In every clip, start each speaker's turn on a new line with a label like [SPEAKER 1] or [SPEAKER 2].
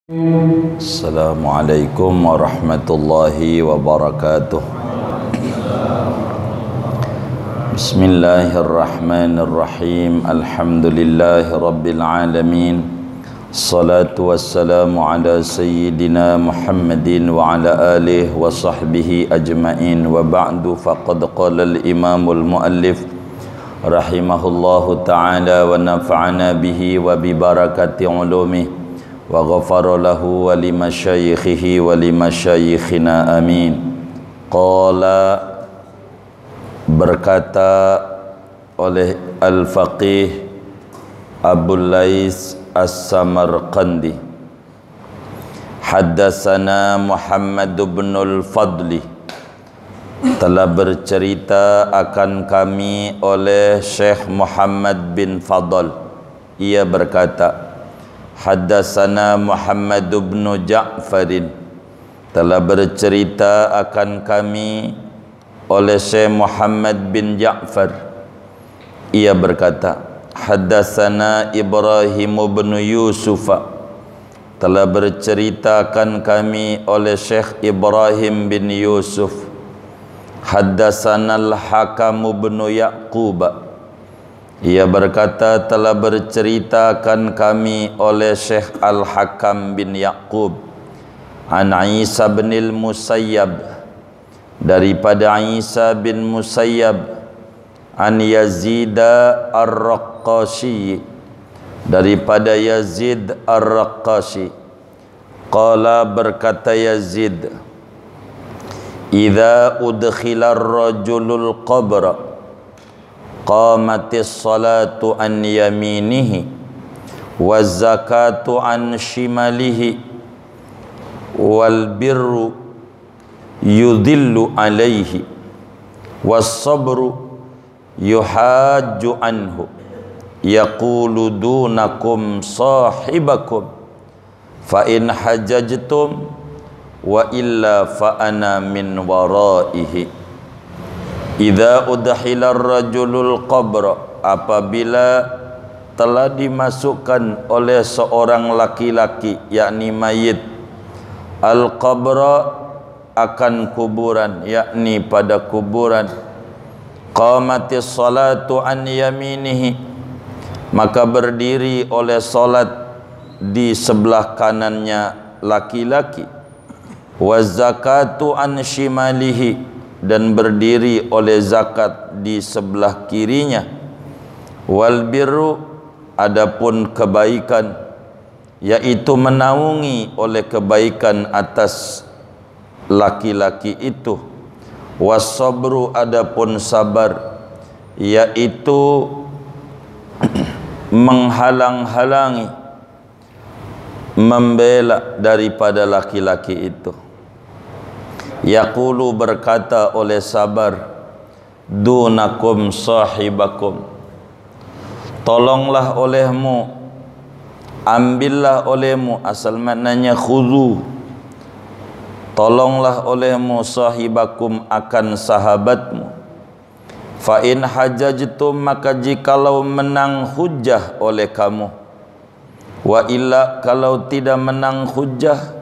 [SPEAKER 1] Assalamualaikum warahmatullahi wabarakatuh. Bismillahirrahmanirrahim. Alhamdulillahi rabbil alamin. Salatu wassalamu ala sayyidina Muhammadin wa ala alihi wa sahbihi ajma'in. Wa ba'du, faqad qala al-imamul muallif rahimahullahu ta'ala wa nafa'ana bihi wa bi barakati ulumih wa ghafara lahu wa limasyayikhihi wa limasyayikhina amin. Qala, berkata oleh Al-Faqih Abul Lais As-Samarqandi, haddatsana Muhammad bin Al-Fadli, telah bercerita akan kami oleh Syekh Muhammad bin Fadl. Ia berkata, haddatsana Muhammad bin Ja'farin, telah bercerita akan kami oleh Syekh Muhammad bin Ja'far. Ia berkata, haddatsana Ibrahim bin Yusuf, telah bercerita akan kami oleh Syekh Ibrahim bin Yusuf. Haddatsana Al-Hakam bin Yaqub, ia berkata telah berceritakan kami oleh Syekh Al-Hakam bin Yaqub an Isa bin Musayyab, daripada Isa bin Musayyab, an Yazid Ar-Raqqashi, daripada Yazid Ar-Raqqashi. Qala, berkata Yazid, idza udkhila ar-rajulul qabra qamatis salatu an yaminihi waz zakatu an shimalihi wal birru yudhillu alaihi was sabru yuhajju anhu yaqulu dunakum sahibakum fa in hajajtum wa illa fa ana min waraihi. Idza udkhila ar-rajulul qabra, apabila telah dimasukkan oleh seorang laki-laki, yakni mayit, al-qabra, akan kuburan, yakni pada kuburan, qamatis salatu an yaminihi, maka berdiri oleh salat di sebelah kanannya laki-laki, waz zakatu an shimalihi, dan berdiri oleh zakat di sebelah kirinya, wal birru, adapun kebaikan, yaitu menaungi oleh kebaikan atas laki-laki itu, was sabru, adapun sabar, yaitu menghalang-halangi, membela daripada laki-laki itu. Yaqulu, berkata oleh sabar, dunakum sahibakum, tolonglah olehmu, ambillah olehmu, asal maknanya khudhu, tolonglah olehmu sahibakum, akan sahabatmu. Fa in hajajtum, maka jikalau menang hujjah oleh kamu, wa illa, kalau tidak menang hujjah,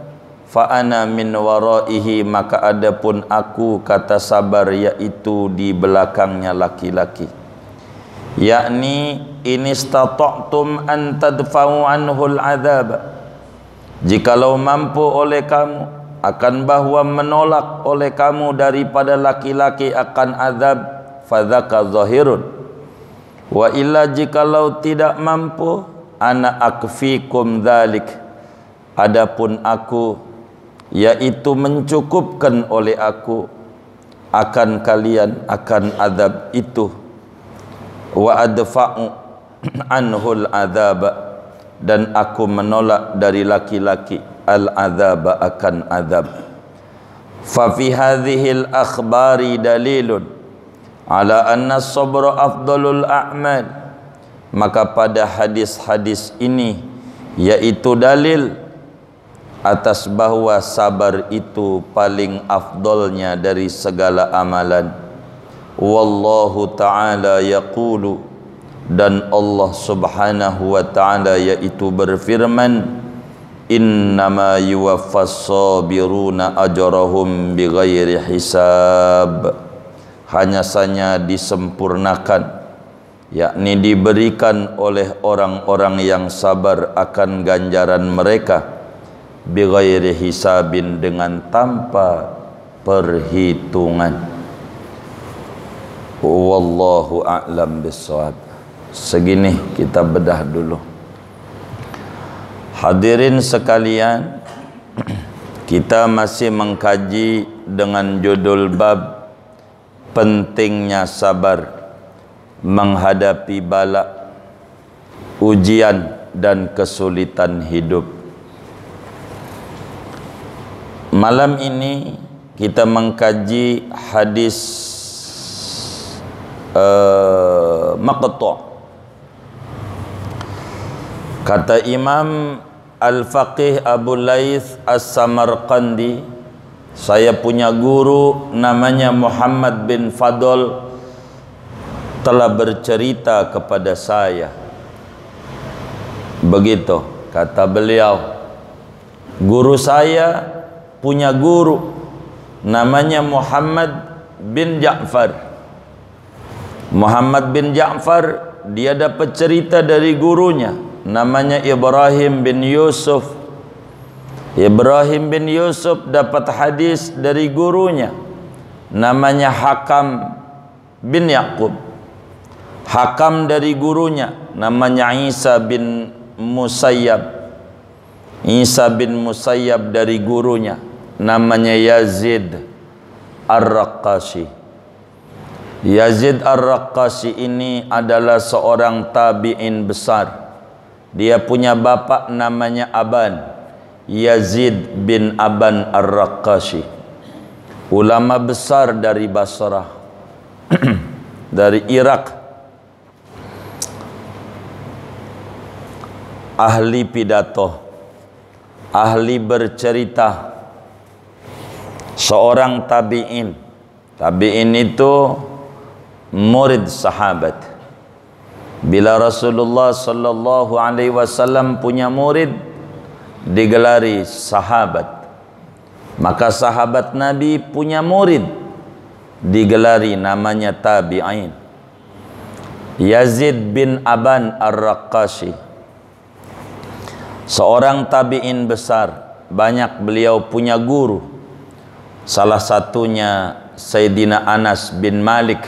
[SPEAKER 1] fa ana min waraihi, maka adapun aku, kata sabar, yaitu di belakangnya laki-laki. Yakni in istata'tum an tadfa'u anhul adzab, jikalau mampu oleh kamu akan bahwa menolak oleh kamu daripada laki-laki akan azab, fadzaka zahirun. Wa illa, jikalau tidak mampu, ana akfikum dzalik, adapun aku, yaitu mencukupkan oleh aku akan kalian akan azab itu. Wa adfa'u anhul azab, dan aku menolak dari laki-laki al-azab, akan azab. Fa fi hadhil akhbari dalilun ala anna sabra afdalul a'mal, maka pada hadis-hadis ini yaitu dalil atas bahwa sabar itu paling afdolnya dari segala amalan. Wallahu ta'ala yaqulu, dan Allah subhanahu wa ta'ala yaitu berfirman, innama yuwaffas sabiruna ajrahum bighairi hisab, hanya saja disempurnakan, yakni diberikan oleh orang-orang yang sabar akan ganjaran mereka bighairi hisabin, dengan tanpa perhitungan. Wallahu a'lam bissawab. Segini kita bedah dulu. Hadirin sekalian, kita masih mengkaji dengan judul bab pentingnya sabar menghadapi bala, ujian dan kesulitan hidup. Malam ini kita mengkaji hadis maqtu'. Kata Imam Al-Faqih Abu Laith As-Samarqandi, saya punya guru namanya Muhammad bin Fadl telah bercerita kepada saya. Begitu kata beliau, guru saya punya guru namanya Muhammad bin Ja'far. Muhammad bin Ja'far, dia dapat cerita dari gurunya namanya Ibrahim bin Yusuf. Ibrahim bin Yusuf dapat hadis dari gurunya namanya Hakam bin Yaqub. Hakam dari gurunya namanya Isa bin Musayyab. Isa bin Musayyab dari gurunya namanya Yazid Ar-Raqqashi. Yazid Ar-Raqqashi ini adalah seorang tabi'in besar. Dia punya bapak namanya Aban, Yazid bin Aban Ar-Raqqashi, ulama besar dari Basrah dari Irak, ahli pidato, ahli bercerita, seorang tabi'in. Tabi'in itu murid sahabat. Bila Rasulullah sallallahu alaihi wasallam punya murid, digelari sahabat. Maka sahabat Nabi punya murid, digelari namanya tabi'in. Yazid bin Aban Ar-Raqqashi, seorang tabi'in besar. Banyak beliau punya guru. Salah satunya Sayyidina Anas bin Malik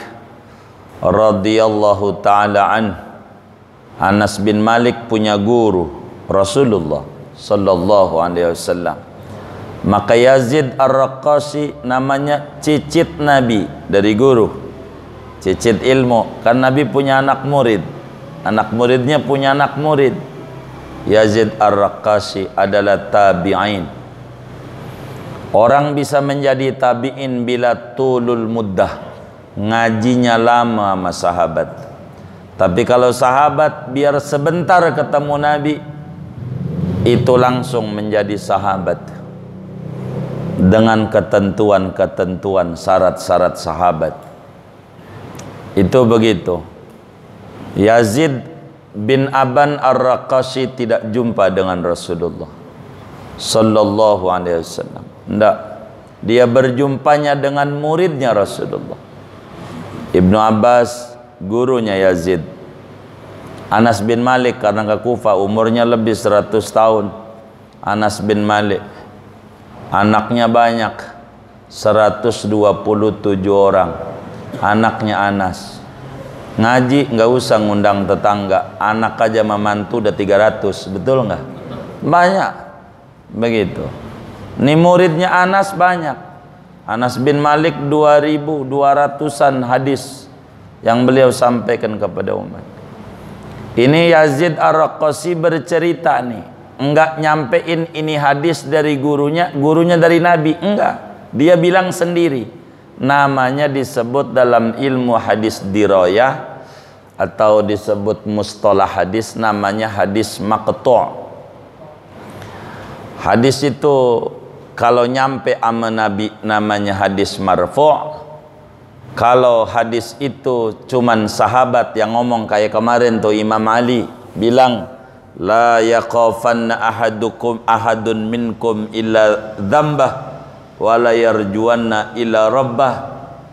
[SPEAKER 1] radhiyallahu ta'ala an. Anas bin Malik punya guru Rasulullah sallallahu alaihi wasallam. Maka Yazid Ar-Raqqashi namanya cicit Nabi dari guru, cicit ilmu. Kan Nabi punya anak murid, anak muridnya punya anak murid. Yazid Ar-Raqqashi adalah tabi'in. Orang bisa menjadi tabi'in bila tulul muddah, ngajinya lama sama sahabat. Tapi kalau sahabat biar sebentar ketemu Nabi, itu langsung menjadi sahabat dengan ketentuan-ketentuan, syarat-syarat sahabat. Itu begitu. Yazid bin Aban Ar-Raqqashi tidak jumpa dengan Rasulullah sallallahu alaihi wasallam. Tidak, dia berjumpanya dengan muridnya Rasulullah, Ibnu Abbas, gurunya Yazid. Anas bin Malik karena ke Kufah, umurnya lebih 100 tahun. Anas bin Malik, anaknya banyak, 127 orang anaknya Anas. Ngaji nggak usah ngundang tetangga, anak aja memantu udah 300, betul nggak? Banyak begitu. Ini muridnya Anas banyak. Anas bin Malik 2200-an hadis yang beliau sampaikan kepada umat. Ini Yazid Ar-Raqqashi bercerita nih, enggak nyampein ini hadis dari gurunya, gurunya dari Nabi, enggak. Dia bilang sendiri. Namanya disebut dalam ilmu hadis dirayah atau disebut mustalah hadis, namanya hadis maqtu'. Hadis itu kalau nyampe ama Nabi namanya hadis marfu'. Kalau hadis itu cuman sahabat yang ngomong, kayak kemarin tuh Imam Ali bilang la yaqafanna ahadun minkum illa dzambah wa la yarjuwanna illa rabbah.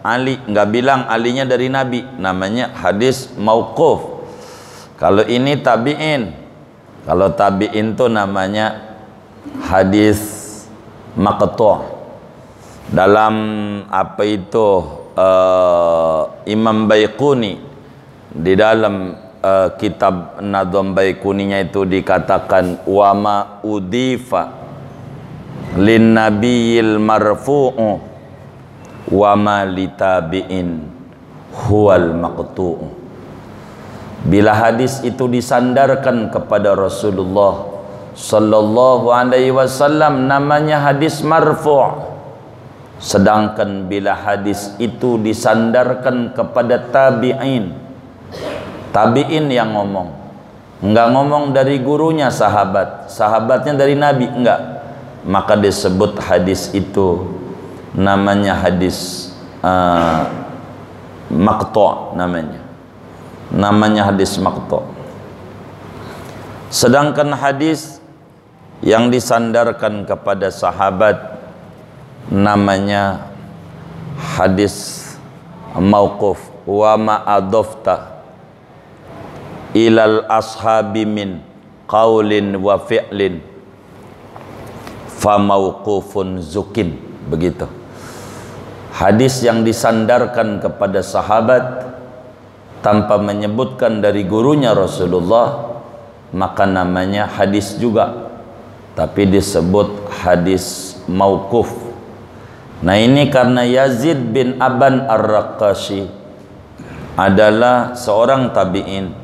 [SPEAKER 1] Ali enggak bilang alinya dari Nabi, namanya hadis mauquf. Kalau ini tabi'in. Kalau tabi'in itu namanya hadis maqtu'. Dalam apa itu Imam Baiquni di dalam kitab Nadham Baiquninya itu dikatakan wa ma udifa lin nabiyil marfu'u wa ma litabi'in huwal maqtu'u. Bila hadis itu disandarkan kepada Rasulullah sallallahu alaihi wasallam namanya hadis marfu'. Sedangkan bila hadis itu disandarkan kepada tabi'in, tabi'in yang ngomong, enggak ngomong dari gurunya sahabat, sahabatnya dari Nabi, enggak, maka disebut hadis itu namanya hadis maqtu', namanya hadis maqtu'. Sedangkan hadis yang disandarkan kepada sahabat namanya hadis mauquf. Wa ma adafta ilal ashabi min qaulin wa fi'lin fa mauqufun zukin. Begitu hadis yang disandarkan kepada sahabat tanpa menyebutkan dari gurunya Rasulullah, maka namanya hadis juga, tapi disebut hadis mauquf. Nah ini karena Yazid bin Aban Ar-Raqqashi adalah seorang tabi'in,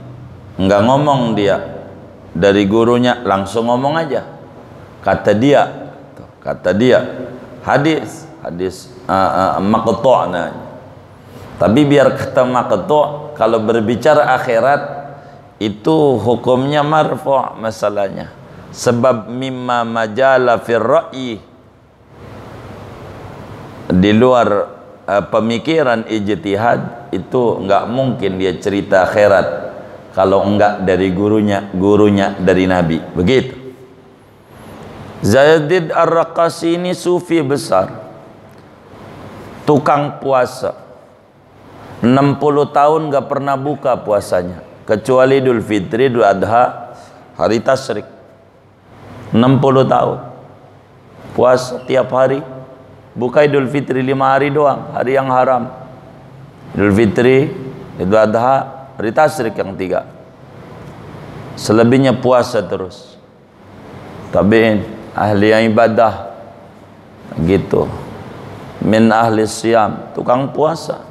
[SPEAKER 1] enggak ngomong dia dari gurunya, langsung ngomong aja, kata dia hadis maqtu'. Tapi biar kata maqtu', kalau berbicara akhirat itu hukumnya marfu' masalahnya, sebab mimma majala fir ra'yi, di luar pemikiran ijtihad itu enggak mungkin dia cerita akhirat kalau enggak dari gurunya dari Nabi. Begitu. Zaid Ar-Raqqashi ini sufi besar, tukang puasa, 60 tahun enggak pernah buka puasanya kecuali Idul Fitri, Idul Adha, hari Tasyrik. 60 tahun puasa tiap hari. Buka Idul Fitri 5 hari doang, hari yang haram. Idul Fitri, Idul Adha, hari Tasyrik yang 3. Selebihnya puasa terus. Tabi'in, ahli ibadah gitu. Min ahli siyam, tukang puasa.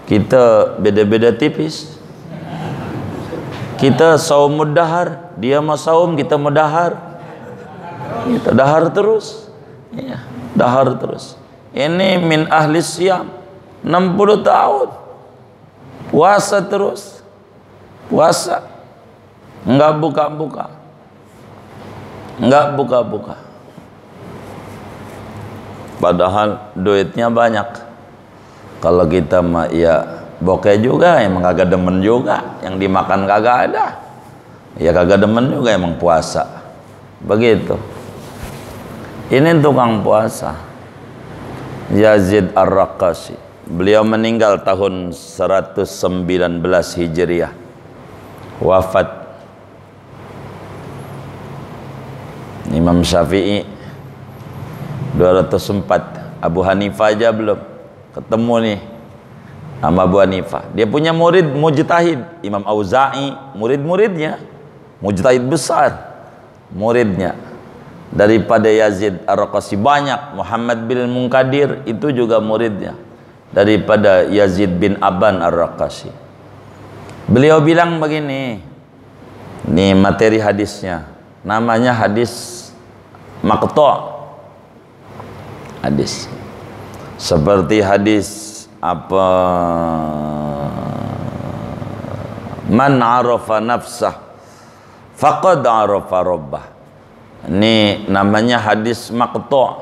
[SPEAKER 1] Kita beda-beda tipis. Kita saum mudahar, dia mau saum, kita mudahar. Kita dahar terus. Iya, dahar terus. Ini min ahli siyam, 60 tahun puasa terus, puasa, enggak buka-buka, enggak buka-buka, padahal duitnya banyak. Kalau kita mah ya bokeh juga, emang kagak demen juga, yang dimakan kagak ada, ya kagak demen juga emang puasa. Begitu. Ini tukang puasa, Yazid Ar-Raqqashi. Beliau meninggal tahun 119 Hijriah. Wafat Imam Syafi'i 204. Abu Hanifah aja belum ketemu nih sama Abu Hanifah. Dia punya murid mujtahid, Imam Auza'i, murid-muridnya mujtahid besar, muridnya. Daripada Yazid Ar-Raqqashi banyak. Muhammad bin Munkadir itu juga muridnya daripada Yazid bin Aban Ar-Raqqashi. Beliau bilang begini, ini materi hadisnya, namanya hadis maqtu'. Hadis seperti hadis apa, man arafa nafsah faqad arafa rabbah. Ini namanya hadis maqtu',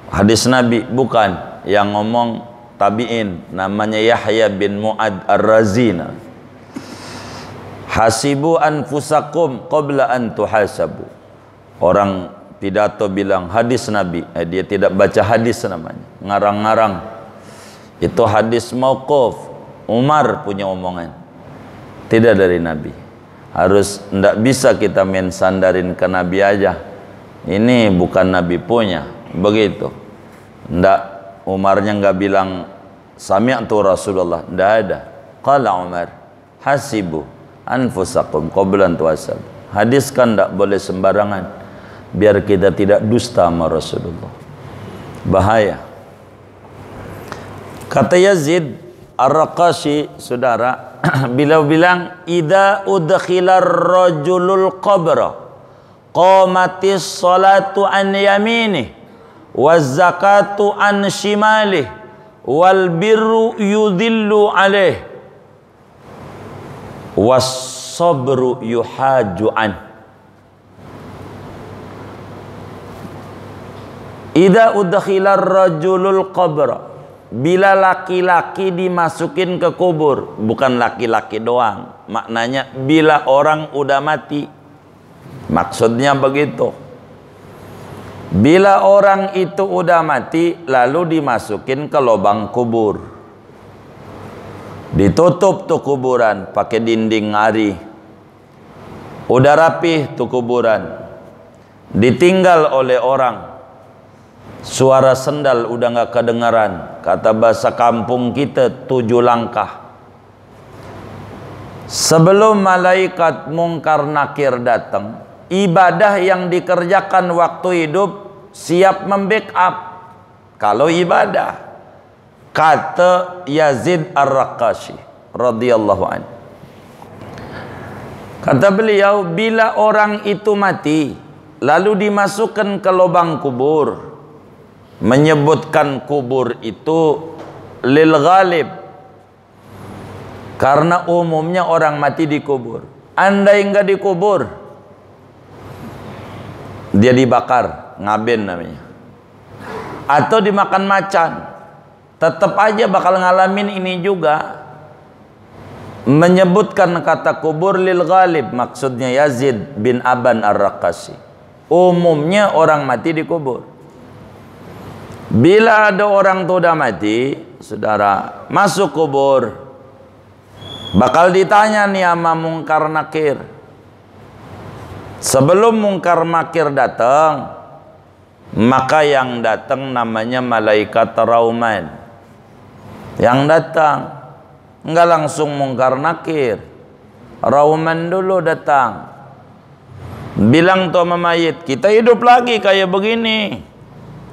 [SPEAKER 1] hadis Nabi, bukan yang ngomong tabi'in, namanya Yahya bin Mu'ad Ar-Razina. Hasibu anfusakum qabla an tuhasabu. Orang pidato bilang hadis Nabi, dia tidak baca hadis namanya, ngarang-ngarang. Itu hadis mauquf, Umar punya omongan, tidak dari Nabi. Harus, tidak bisa kita main sandarin ke Nabi aja, ini bukan Nabi punya, begitu. Tidak, Umarnya nggak bilang sami'tu Rasulullah, tidak ada. Qala Umar hasibu anfusakum qabla an tuhasabu. Hadis kan tidak boleh sembarangan, biar kita tidak dusta sama Rasulullah, bahaya. Kata Yazid Ar-Raqashi, saudara, beliau bilang idza udkhilar rajulul qabra qamatis salatu an yaminih waz zakatu an shimalih wal birru yudhillu alaih was sabru yuhaju an. Idza udkhilar rajulul qabra, bila laki-laki dimasukin ke kubur, bukan laki-laki doang, maknanya bila orang udah mati, maksudnya begitu. Bila orang itu udah mati lalu dimasukin ke lubang kubur, ditutup tuh kuburan pakai dinding ngari, udah rapih tuh kuburan, ditinggal oleh orang, suara sendal udah nggak kedengaran, kata bahasa kampung kita 7 langkah. Sebelum malaikat mungkar nakir datang, ibadah yang dikerjakan waktu hidup siap membackup kalau ibadah. Kata Yazid Ar-Raqashi radhiyallahu anhu, kata beliau, bila orang itu mati lalu dimasukkan ke lubang kubur, menyebutkan kubur itu lil ghalib, karena umumnya orang mati dikubur. Andai enggak dikubur, dia dibakar, ngaben namanya, atau dimakan macan, tetap aja bakal ngalamin ini juga. Menyebutkan kata kubur lil ghalib, maksudnya Yazid bin Aban Ar-Raqashi, umumnya orang mati dikubur. Bila ada orang tuh udah mati, saudara, masuk kubur, bakal ditanya nih sama mungkar nakir. Sebelum mungkar nakir datang, maka yang datang namanya malaikat rauman. Yang datang enggak langsung mungkar nakir, rauman dulu datang, bilang tuh sama mayit, kita hidup lagi kayak begini,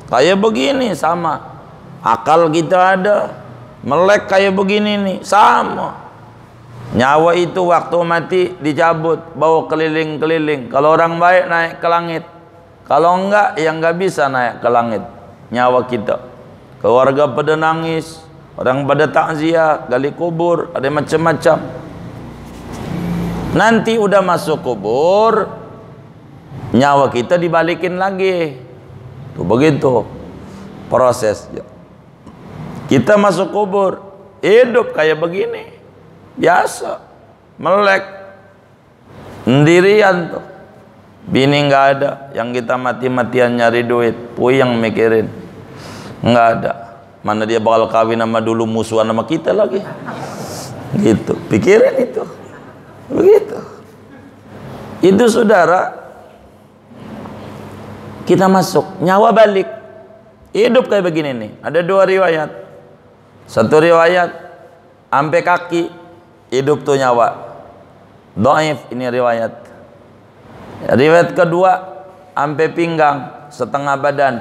[SPEAKER 1] kayak begini, sama akal kita ada, melek kayak begini nih, sama. Nyawa itu waktu mati dicabut, bawa keliling-keliling. Kalau orang baik naik ke langit, kalau enggak yang enggak bisa naik ke langit. Nyawa kita, keluarga pada nangis, orang pada takziah, gali kubur, ada macam-macam. Nanti udah masuk kubur, nyawa kita dibalikin lagi. Tuh begitu prosesnya. Kita masuk kubur, hidup kayak begini, biasa, melek, sendirian tuh, bini nggak ada, yang kita mati-matian nyari duit, puyeng mikirin, nggak ada. Mana dia bakal kawin sama dulu musuhan sama kita lagi, gitu, pikirin itu, begitu. Itu saudara, kita masuk, nyawa balik, hidup kayak begini nih. Ada 2 riwayat. Satu riwayat sampai kaki hidup tuh nyawa, dhaif, ini riwayat. Riwayat kedua sampai pinggang, setengah badan,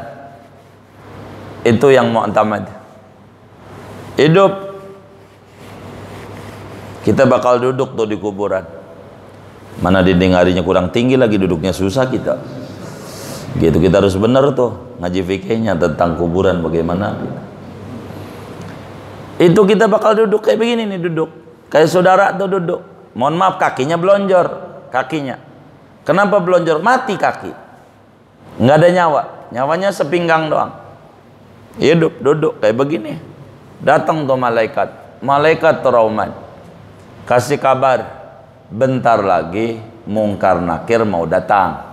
[SPEAKER 1] itu yang mu'tamad, hidup. Kita bakal duduk tuh di kuburan, mana dinding harinya kurang tinggi lagi, duduknya susah kita. Gitu, kita harus benar tuh ngaji fikihnya tentang kuburan bagaimana. Itu kita bakal duduk kayak begini nih, duduk kayak saudara tuh duduk. Mohon maaf, kakinya belonjor, kakinya. Kenapa belonjor? Mati kaki, nggak ada nyawa, nyawanya sepinggang doang. Hidup, duduk kayak begini. Datang tuh malaikat, malaikat Rauman, kasih kabar, bentar lagi mungkar nakir mau datang.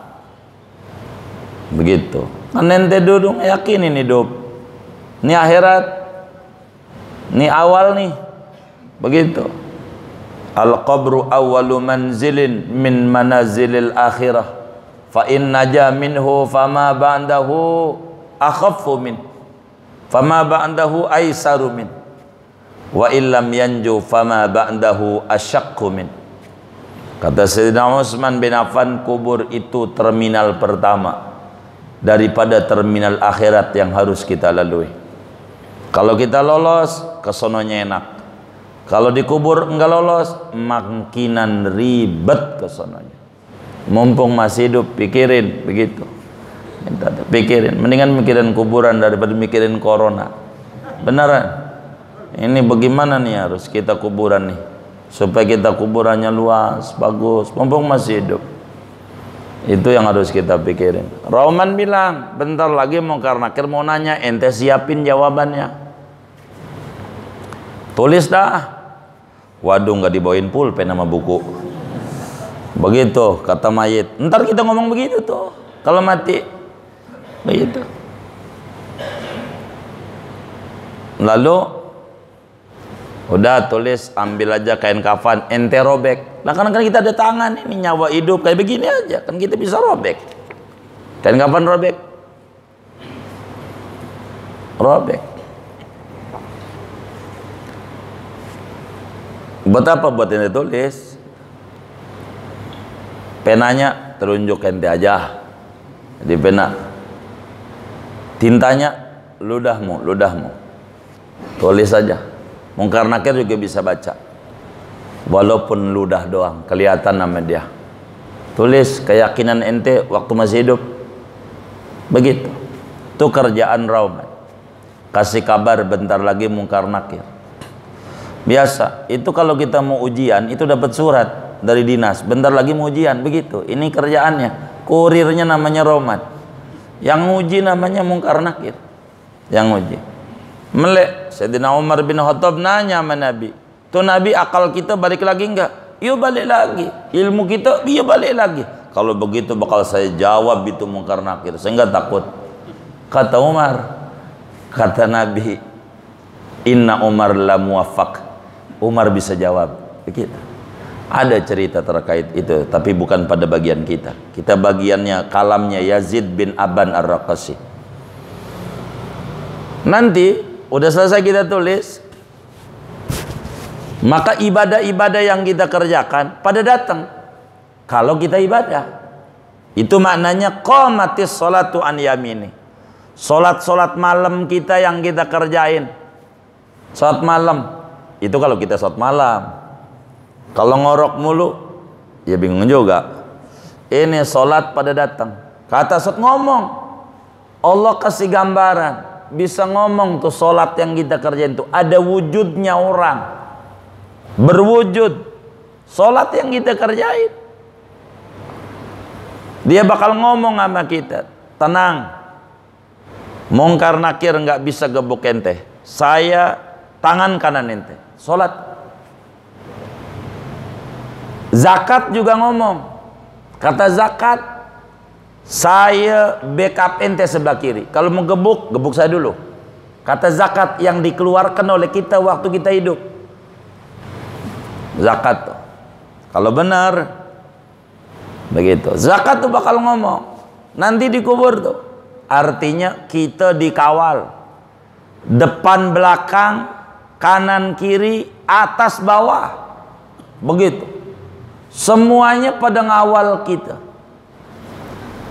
[SPEAKER 1] Begitu. Ente duduk yakin ini hidup, ini akhirat, ini awal nih. Begitu. Al-qabru awwalu manzilin min manazilil akhirah. Fa in naja minhu fama ba'dahu akhaffu min. Fama ba'dahu aisaru min. Wa illam yanju fama ba'dahu asyaqqu min. Kata Sayyidina Utsman bin Affan, kubur itu terminal pertama daripada terminal akhirat yang harus kita lalui. Kalau kita lolos, kesononya enak. Kalau dikubur enggak lolos, makinan ribet kesononya. Mumpung masih hidup, pikirin begitu. Pikirin, mendingan mikirin kuburan daripada mikirin corona. Beneran. Ini bagaimana nih harus kita kuburan nih, supaya kita kuburannya luas, bagus, mumpung masih hidup. Itu yang harus kita pikirin. Rauman bilang, bentar lagi mungkar nakir mau nanya, ente siapin jawabannya. Tulis dah. Waduh, nggak dibawain pulpen sama buku. Begitu kata mayit. Ntar kita ngomong begitu tuh kalau mati. Begitu. Lalu udah tulis, ambil aja kain kafan, ente robek. Nah kan kita ada tangan ini, nyawa hidup kayak begini aja, kan kita bisa robek. Kain kafan robek. Robek. Buat apa buat ente tulis? Penanya terunjuk ente aja di pena. Tintanya ludahmu. Tulis aja. Mungkar nakir juga bisa baca. Walaupun ludah doang, kelihatan nama dia. Tulis keyakinan ente waktu masih hidup. Begitu. Itu kerjaan Rauman. Kasih kabar bentar lagi mungkar nakir. Biasa, itu kalau kita mau ujian, itu dapat surat dari dinas. Bentar lagi mau ujian, begitu. Ini kerjaannya. Kurirnya namanya Rauman. Yang nguji namanya mungkar nakir. Yang nguji. Melek. Sayyidina Umar bin Khattab nanya sama Nabi. Tuh Nabi, akal kita balik lagi enggak? Yuk balik lagi. Ilmu kita, yuk balik lagi. Kalau begitu bakal saya jawab itu mungkar nakir. Saya enggak takut. Kata Umar. Kata Nabi. Inna Umar la muwaffaq. Umar bisa jawab. Begitu. Ada cerita terkait itu, tapi bukan pada bagian kita. Kita bagiannya kalamnya Yazid bin Aban Ar-Raqasi. Nanti udah selesai kita tulis, maka ibadah-ibadah yang kita kerjakan pada datang. Kalau kita ibadah, itu maknanya qamatis sholatu an yamini. Salat malam kita yang kita kerjain. Salat malam. Itu kalau kita salat malam. Kalau ngorok mulu, ya bingung juga. Ini salat pada datang. Kata Ustaz ngomong. Allah kasih gambaran. Bisa ngomong tuh salat yang kita kerjain tuh. Ada wujudnya orang. Berwujud. Salat yang kita kerjain. Dia bakal ngomong sama kita. Tenang. Mungkar nakir nggak bisa gebuk ente. Saya tangan kanan ente. Salat. Zakat juga ngomong. Kata zakat, saya backup ente sebelah kiri. Kalau mau gebuk, gebuk saya dulu. Kata zakat yang dikeluarkan oleh kita waktu kita hidup. Zakat tuh. Kalau benar begitu. Zakat tuh bakal ngomong. Nanti dikubur tuh. Artinya kita dikawal. Depan belakang, kanan kiri, atas bawah. Begitu. Semuanya pada ngawal kita.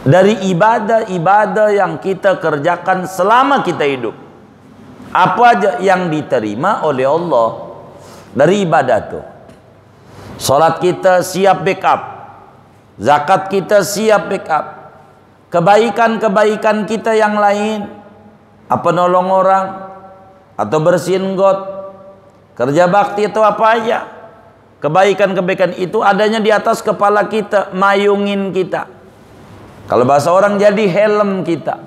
[SPEAKER 1] Dari ibadah-ibadah yang kita kerjakan selama kita hidup. Apa aja yang diterima oleh Allah dari ibadah tuh. Salat kita siap backup. Zakat kita siap backup. Kebaikan-kebaikan kita yang lain, apa nolong orang atau bersihin got, kerja bakti itu apa aja. Kebaikan-kebaikan itu adanya di atas kepala kita, mayungin kita. Kalau bahasa orang jadi helm kita.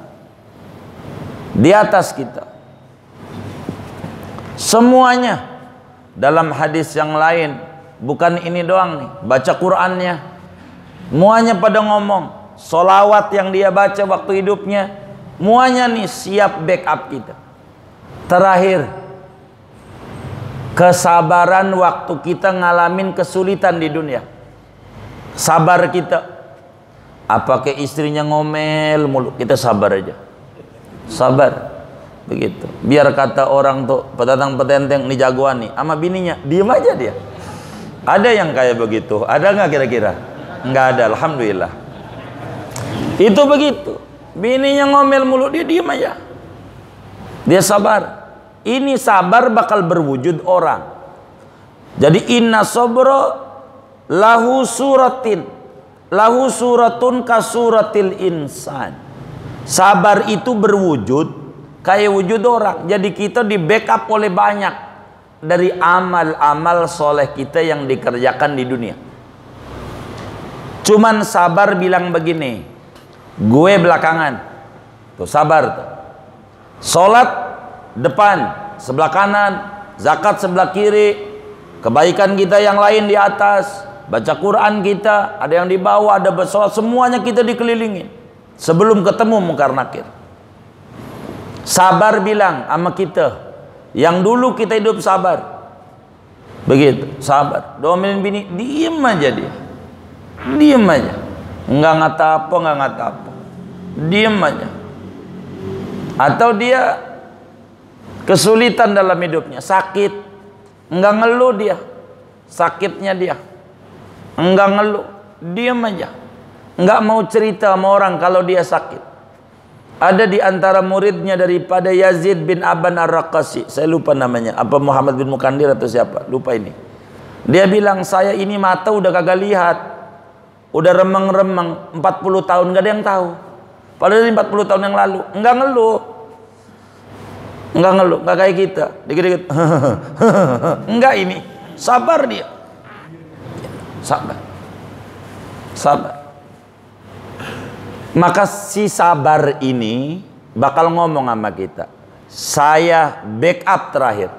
[SPEAKER 1] Di atas kita. Semuanya dalam hadis yang lain bukan ini doang nih, baca Qur'annya, muanya pada ngomong, solawat yang dia baca waktu hidupnya, muanya nih siap backup kita. Terakhir, kesabaran waktu kita ngalamin kesulitan di dunia. Sabar kita. Apakah istrinya ngomel mulu, kita sabar aja. Sabar. Begitu. Biar kata orang tuh pedatang petenteng nih jagoan nih sama bininya, diem aja dia. Ada yang kayak begitu? Ada nggak kira-kira? Nggak ada, alhamdulillah. Itu begitu. Bininya ngomel mulu, dia diem aja. Dia sabar. Ini sabar bakal berwujud orang. Jadi inna sabra lahu suratin, lahu suratun kasuratil insan. Sabar itu berwujud kayak wujud orang. Jadi kita di backup oleh banyak dari amal-amal soleh kita yang dikerjakan di dunia. Cuman sabar bilang begini, gue belakangan. Tuh sabar tuh. Sholat depan, sebelah kanan, zakat sebelah kiri, kebaikan kita yang lain di atas, baca Quran kita, ada yang di bawah, ada bersolat, semuanya kita dikelilingi sebelum ketemu Munkar Nakir. Sabar bilang sama kita, yang dulu kita hidup sabar, begitu, sabar, domelin bini, diem aja dia, diem aja, nggak ngata apa, diem aja. Atau dia kesulitan dalam hidupnya, sakit, nggak ngeluh dia, sakitnya dia, enggak ngeluh, diam aja, enggak mau cerita sama orang kalau dia sakit. Ada di antara muridnya daripada Yazid bin Aban Ar-Raqasi, saya lupa namanya, apa Muhammad bin Mukandir atau siapa, lupa ini. Dia bilang, saya ini mata udah kagak lihat, udah remeng-remeng 40 tahun gak ada yang tahu. Padahal 40 tahun yang lalu, enggak ngeluh, enggak kayak kita, dikit-dikit, enggak, ini sabar dia. Sabar. Maka si sabar ini bakal ngomong sama kita, saya backup terakhir.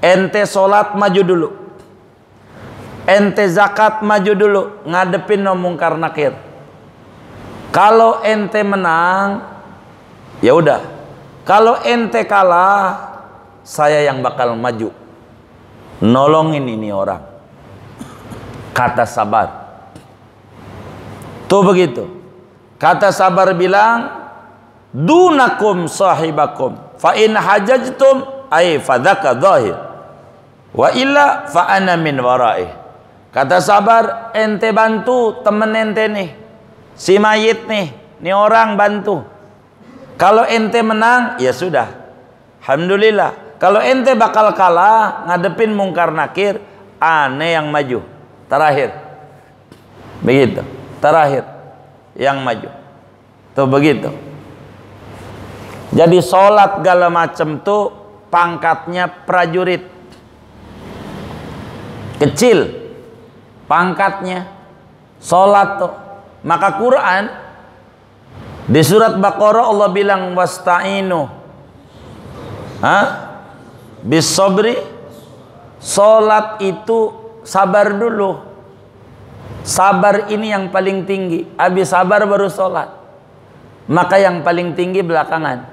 [SPEAKER 1] Ente sholat maju dulu, ente zakat maju dulu, ngadepin no Munkar Nakir. Kalau ente menang, ya udah. Kalau ente kalah, saya yang bakal maju, nolongin ini orang. Kata sabar tuh begitu. Kata sabar bilang, dunakum sahibakum fa in hajajtum ay fadzaka dhahir wa illa fa ana min waraih. Kata sabar, ente bantu temen ente nih, si mayit nih orang bantu. Kalau ente menang, ya sudah, alhamdulillah. Kalau ente bakal kalah ngadepin Munkar Nakir, ane yang maju terakhir, begitu, terakhir yang maju tuh begitu. Jadi sholat segala macam tuh pangkatnya prajurit kecil, pangkatnya sholat tuh. Maka Quran di surat Baqarah Allah bilang wasta'inu bis sabri, sholat itu sabar dulu. Sabar ini yang paling tinggi. Habis sabar baru sholat. Maka yang paling tinggi belakangan.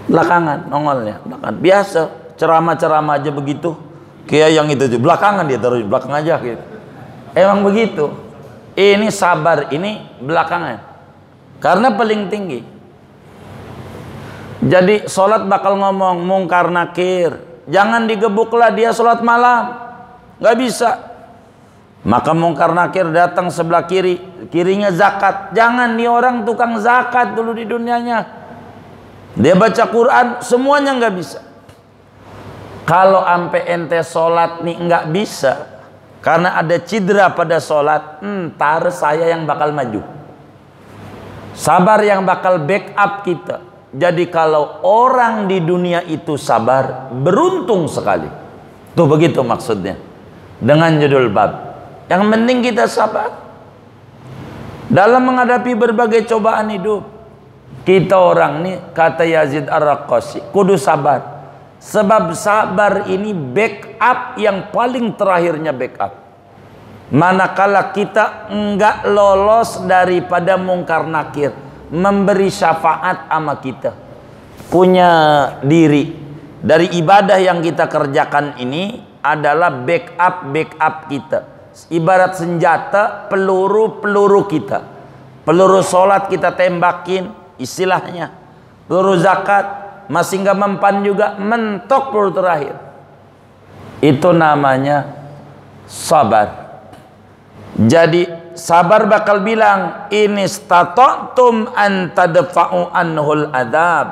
[SPEAKER 1] Belakangan nongolnya. Belakangan. Biasa ceramah-ceramah aja begitu. Kayak yang itu belakangan dia taruh belakang aja gitu. Emang begitu. Ini sabar ini belakangan. Karena paling tinggi. Jadi sholat bakal ngomong Munkar Nakir. Jangan digebuklah dia sholat malam. Gak bisa. Maka Munkar Nakir datang sebelah kiri, kirinya zakat. Jangan, nih orang tukang zakat dulu di dunianya. Dia baca Quran, semuanya nggak bisa. Kalau ampe ente sholat nih nggak bisa, karena ada cedera pada sholat, ntar saya yang bakal maju. Sabar yang bakal backup kita. Jadi kalau orang di dunia itu sabar, beruntung sekali. Tuh begitu maksudnya. Dengan judul bab. Yang penting kita sabar dalam menghadapi berbagai cobaan hidup. Kita orang nih, kata Yazid Ar-Raqasi, kudu sabar. Sebab sabar ini backup yang paling terakhirnya backup. Manakala kita enggak lolos daripada mungkar nakir, memberi syafaat sama kita, punya diri dari ibadah yang kita kerjakan ini adalah backup kita. Ibarat senjata, peluru kita. Peluru sholat kita tembakin, istilahnya. Peluru zakat masih nggak mempan juga, mentok peluru terakhir. Itu namanya sabar. Jadi sabar bakal bilang, ini stata'tum an tadfa'u anhul adab.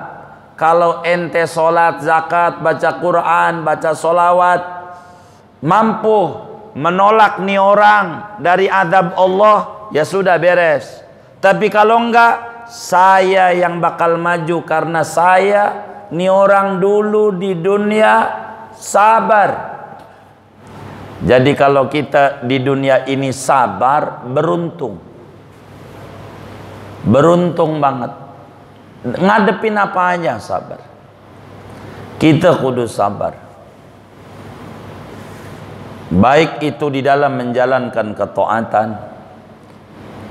[SPEAKER 1] Kalau ente sholat, zakat, baca Quran, baca sholawat, mampu menolak nih orang dari adab Allah, ya sudah beres. Tapi kalau enggak, saya yang bakal maju karena saya nih orang dulu di dunia sabar. Jadi kalau kita di dunia ini sabar, beruntung. Beruntung banget. Ngadepin apa aja sabar. Kita kudu sabar. Baik itu di dalam menjalankan ketaatan,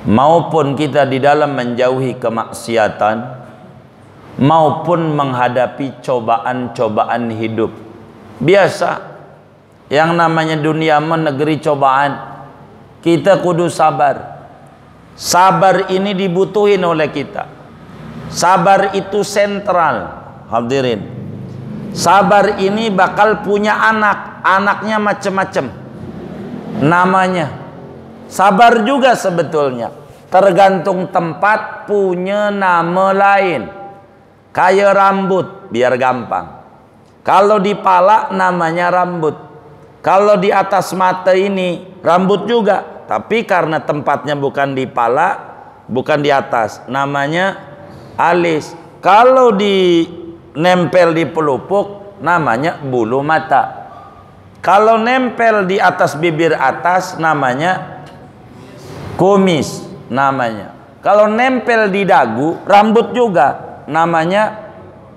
[SPEAKER 1] maupun kita di dalam menjauhi kemaksiatan, maupun menghadapi cobaan-cobaan hidup. Biasa. Yang namanya dunia negeri cobaan, kita kudu sabar. Sabar ini dibutuhin oleh kita. Sabar itu sentral, hadirin. Sabar ini bakal punya anak, anaknya macam-macam namanya. Sabar juga sebetulnya tergantung tempat punya nama lain. Kayak rambut, biar gampang. Kalau di pala namanya rambut. Kalau di atas mata ini rambut juga, tapi karena tempatnya bukan di pala, bukan di atas, namanya alis. Kalau di nempel di pelupuk, namanya bulu mata. Kalau nempel di atas bibir atas, namanya kumis, namanya. Kalau nempel di dagu, rambut juga, namanya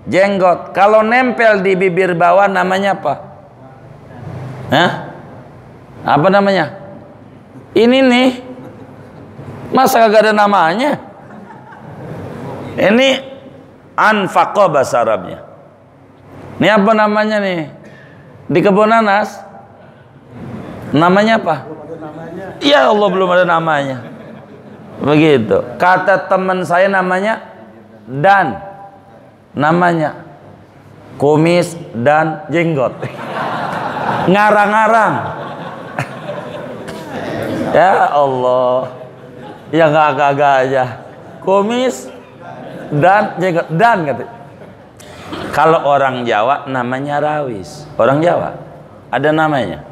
[SPEAKER 1] jenggot. Kalau nempel di bibir bawah, namanya apa? Hah? Apa namanya? Ini nih, masa kagak ada namanya? Ini anfaqo bahasa Arabnya. Ini apa namanya nih? Di kebun nanas namanya apa? Ya Allah, belum ada namanya. Begitu. Kata teman saya namanya Dan. Namanya kumis dan jenggot. Ngarang-ngarang. Ya Allah, ya gak aja. Kumis dan jenggot. Dan kata. Kalau orang Jawa namanya rawis. Orang Jawa ada namanya.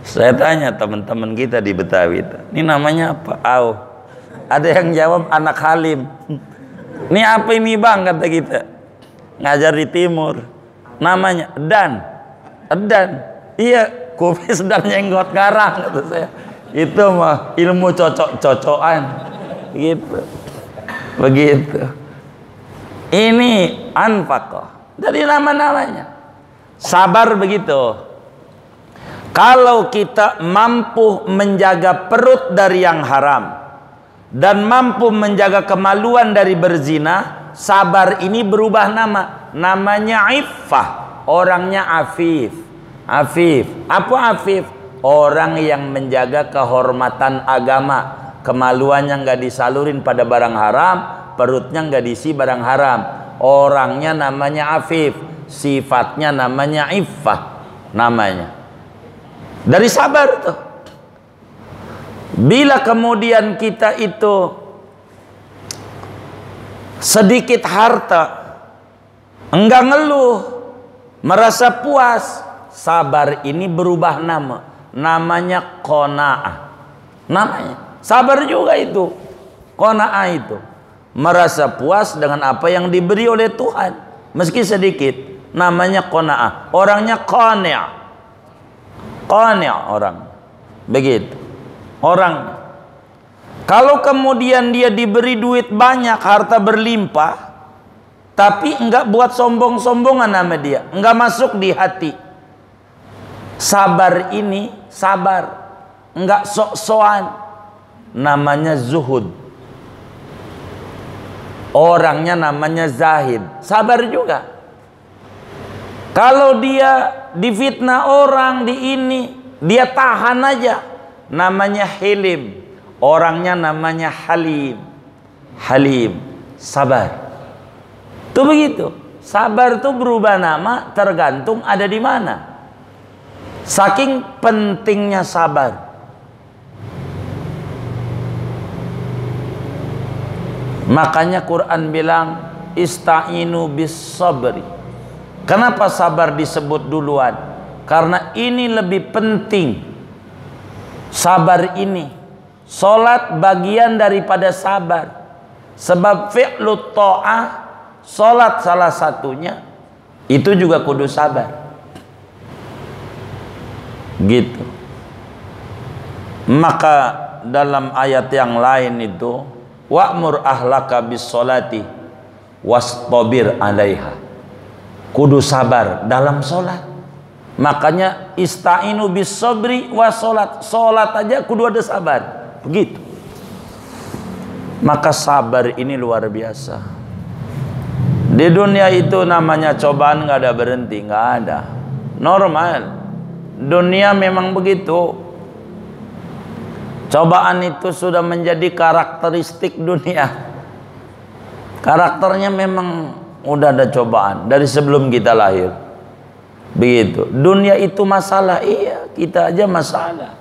[SPEAKER 1] Saya tanya teman-teman kita di Betawi, ini namanya apa? Au. Ada yang jawab anak Halim. Ini apa ini bang, kata kita. Ngajar di timur. Namanya Dan. Iya, kumis dan jenggot garang, kata saya. Itu mah ilmu cocok-cocokan. Gitu. Begitu. Ini anfaqah. Dari nama-namanya. Sabar begitu. Kalau kita mampu menjaga perut dari yang haram dan mampu menjaga kemaluan dari berzina, sabar ini berubah nama. Namanya iffah. Orangnya afif. Afif. Apa afif? Orang yang menjaga kehormatan agama. Kemaluannya nggak disalurin pada barang haram, perutnya nggak diisi barang haram. Orangnya namanya afif. Sifatnya namanya iffah. Namanya. Dari sabar tuh. Bila kemudian kita itu sedikit harta, enggak ngeluh, merasa puas, sabar ini berubah nama. Namanya qanaah. Namanya sabar juga itu. Qanaah itu merasa puas dengan apa yang diberi oleh Tuhan, meski sedikit. Namanya qanaah. Orangnya qani'. Qani' orang. Begitu. Orang. Kalau kemudian dia diberi duit banyak, harta berlimpah, Tapi enggak buat sombong-sombongan nama dia, enggak masuk di hati. Sabar ini sabar, enggak sok-sokan, namanya zuhud. Orangnya namanya zahid, sabar juga. Kalau dia difitnah orang di ini, dia tahan aja, namanya hilim. Orangnya namanya halim. Halim, sabar. Itu begitu. Sabar itu berubah nama tergantung ada di mana. Saking pentingnya sabar. Makanya Quran bilang ista'inu bis sabri. Kenapa sabar disebut duluan? Karena ini lebih penting. Sabar ini, solat bagian daripada sabar. Sebab fi'lu ta'ah, solat salah satunya, itu juga kudu sabar. Gitu. Maka dalam ayat yang lain itu, wa'mur ahlaka bis solati wastabir alaiha. Kudu sabar dalam solat. Makanya ista'inu bis sabri was solat. Solat aja kudu ada sabar. Begitu. Maka sabar ini luar biasa. Di dunia itu namanya cobaan nggak ada berhenti, nggak ada. Normal. Dunia memang begitu. Cobaan itu sudah menjadi karakteristik dunia. Karakternya memang udah ada cobaan dari sebelum kita lahir. Begitu. Dunia itu masalah, iya, kita aja masalah.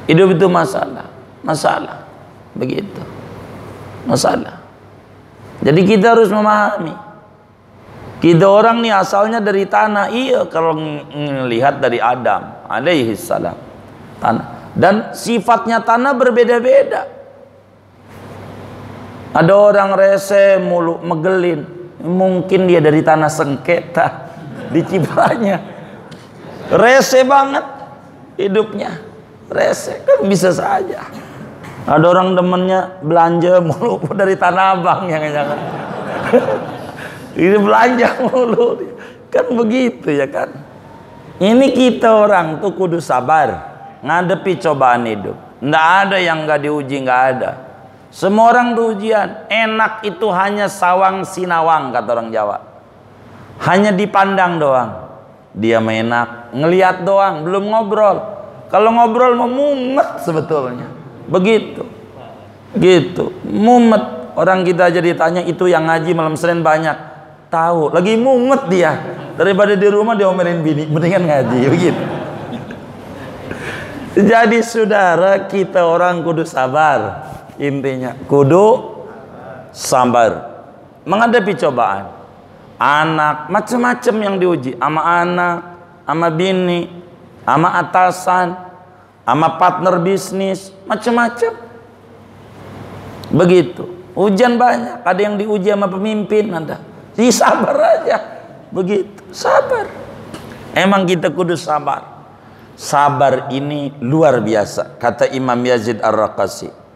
[SPEAKER 1] Hidup itu masalah, masalah. Begitu. Masalah. Jadi kita harus memahami. Kita orang nih asalnya dari tanah, iya, kalau melihat dari Adam alaihi salam. Tanah. Dan sifatnya tanah berbeda-beda. Ada orang rese mulu, megelin. Mungkin dia dari tanah sengketa dicipranya. Rese banget hidupnya. Rese kan bisa saja. Ada orang demennya belanja mulu dari Tanah Abang, jangan-jangan. Ini belanja mulu. Kan begitu ya kan. Ini kita orang tuh kudu sabar ngadepi cobaan hidup. Nggak ada yang nggak diuji, nggak ada. Semua orang tuh ujian. Enak itu hanya sawang sinawang kata orang Jawa. Hanya dipandang doang. Dia enak, ngelihat doang, belum ngobrol. Kalau ngobrol mau mumet sebetulnya. Begitu. Gitu. Mumet. Orang kita aja ditanya itu yang ngaji malam Senin banyak. Tahu, lagi mumet dia. Daripada di rumah diomelin bini, mendingan ngaji begitu. Jadi saudara, kita orang kudu sabar. Intinya kudu sabar menghadapi cobaan. Anak macam-macam yang diuji, sama anak, sama bini, sama atasan, sama partner bisnis, macam-macam. Begitu. Ujian banyak, ada yang diuji sama pemimpin, Anda. Jadi sabar aja. Begitu, sabar. Emang kita kudu sabar. Sabar ini luar biasa, kata Imam Yazid Ar-Raqasi.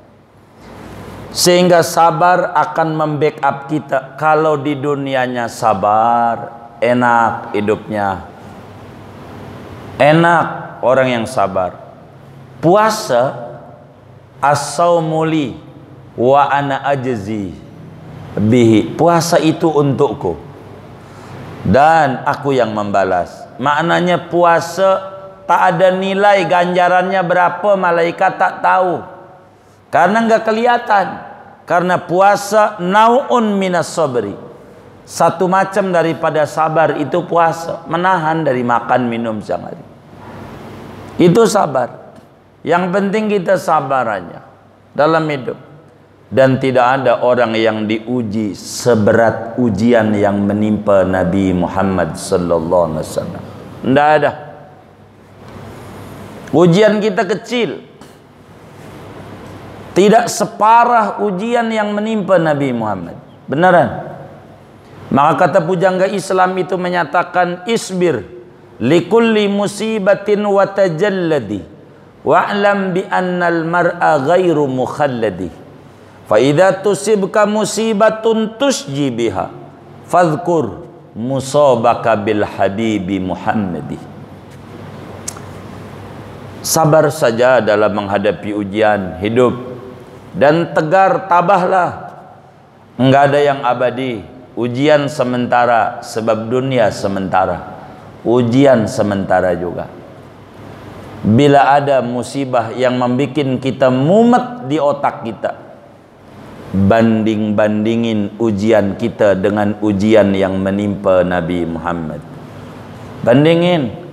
[SPEAKER 1] Sehingga sabar akan membackup kita. Kalau di dunianya sabar, enak hidupnya. Enak orang yang sabar. Puasa as-saumuli wa ana ajzi bihi. Puasa itu untukku dan aku yang membalas. Maknanya puasa tak ada nilai ganjarannya berapa, malaikat tak tahu. Karena enggak kelihatan. Karena puasa nau'un minas sabri. Satu macam daripada sabar itu puasa, menahan dari makan minum siang hari. Itu sabar. Yang penting kita sabar aja dalam hidup. Dan tidak ada orang yang diuji seberat ujian yang menimpa Nabi Muhammad sallallahu alaihi wasallam. Tidak ada. Ujian kita kecil. Tidak separah ujian yang menimpa Nabi Muhammad. Beneran. Maka kata pujangga Islam itu menyatakan isbir likulli musibatin wa tajalladi wa'lam bi annal mar'a ghairu mukhalladi fa idza tusibka musibatun tusji biha fadhkur musabaka bil habibi Muhammadi. Sabar saja dalam menghadapi ujian hidup dan tegar tabahlah. Enggak ada yang abadi. Ujian sementara, sebab dunia sementara. Ujian sementara juga. Bila ada musibah yang membuat kita mumet di otak kita, banding-bandingin ujian kita dengan ujian yang menimpa Nabi Muhammad. Bandingin.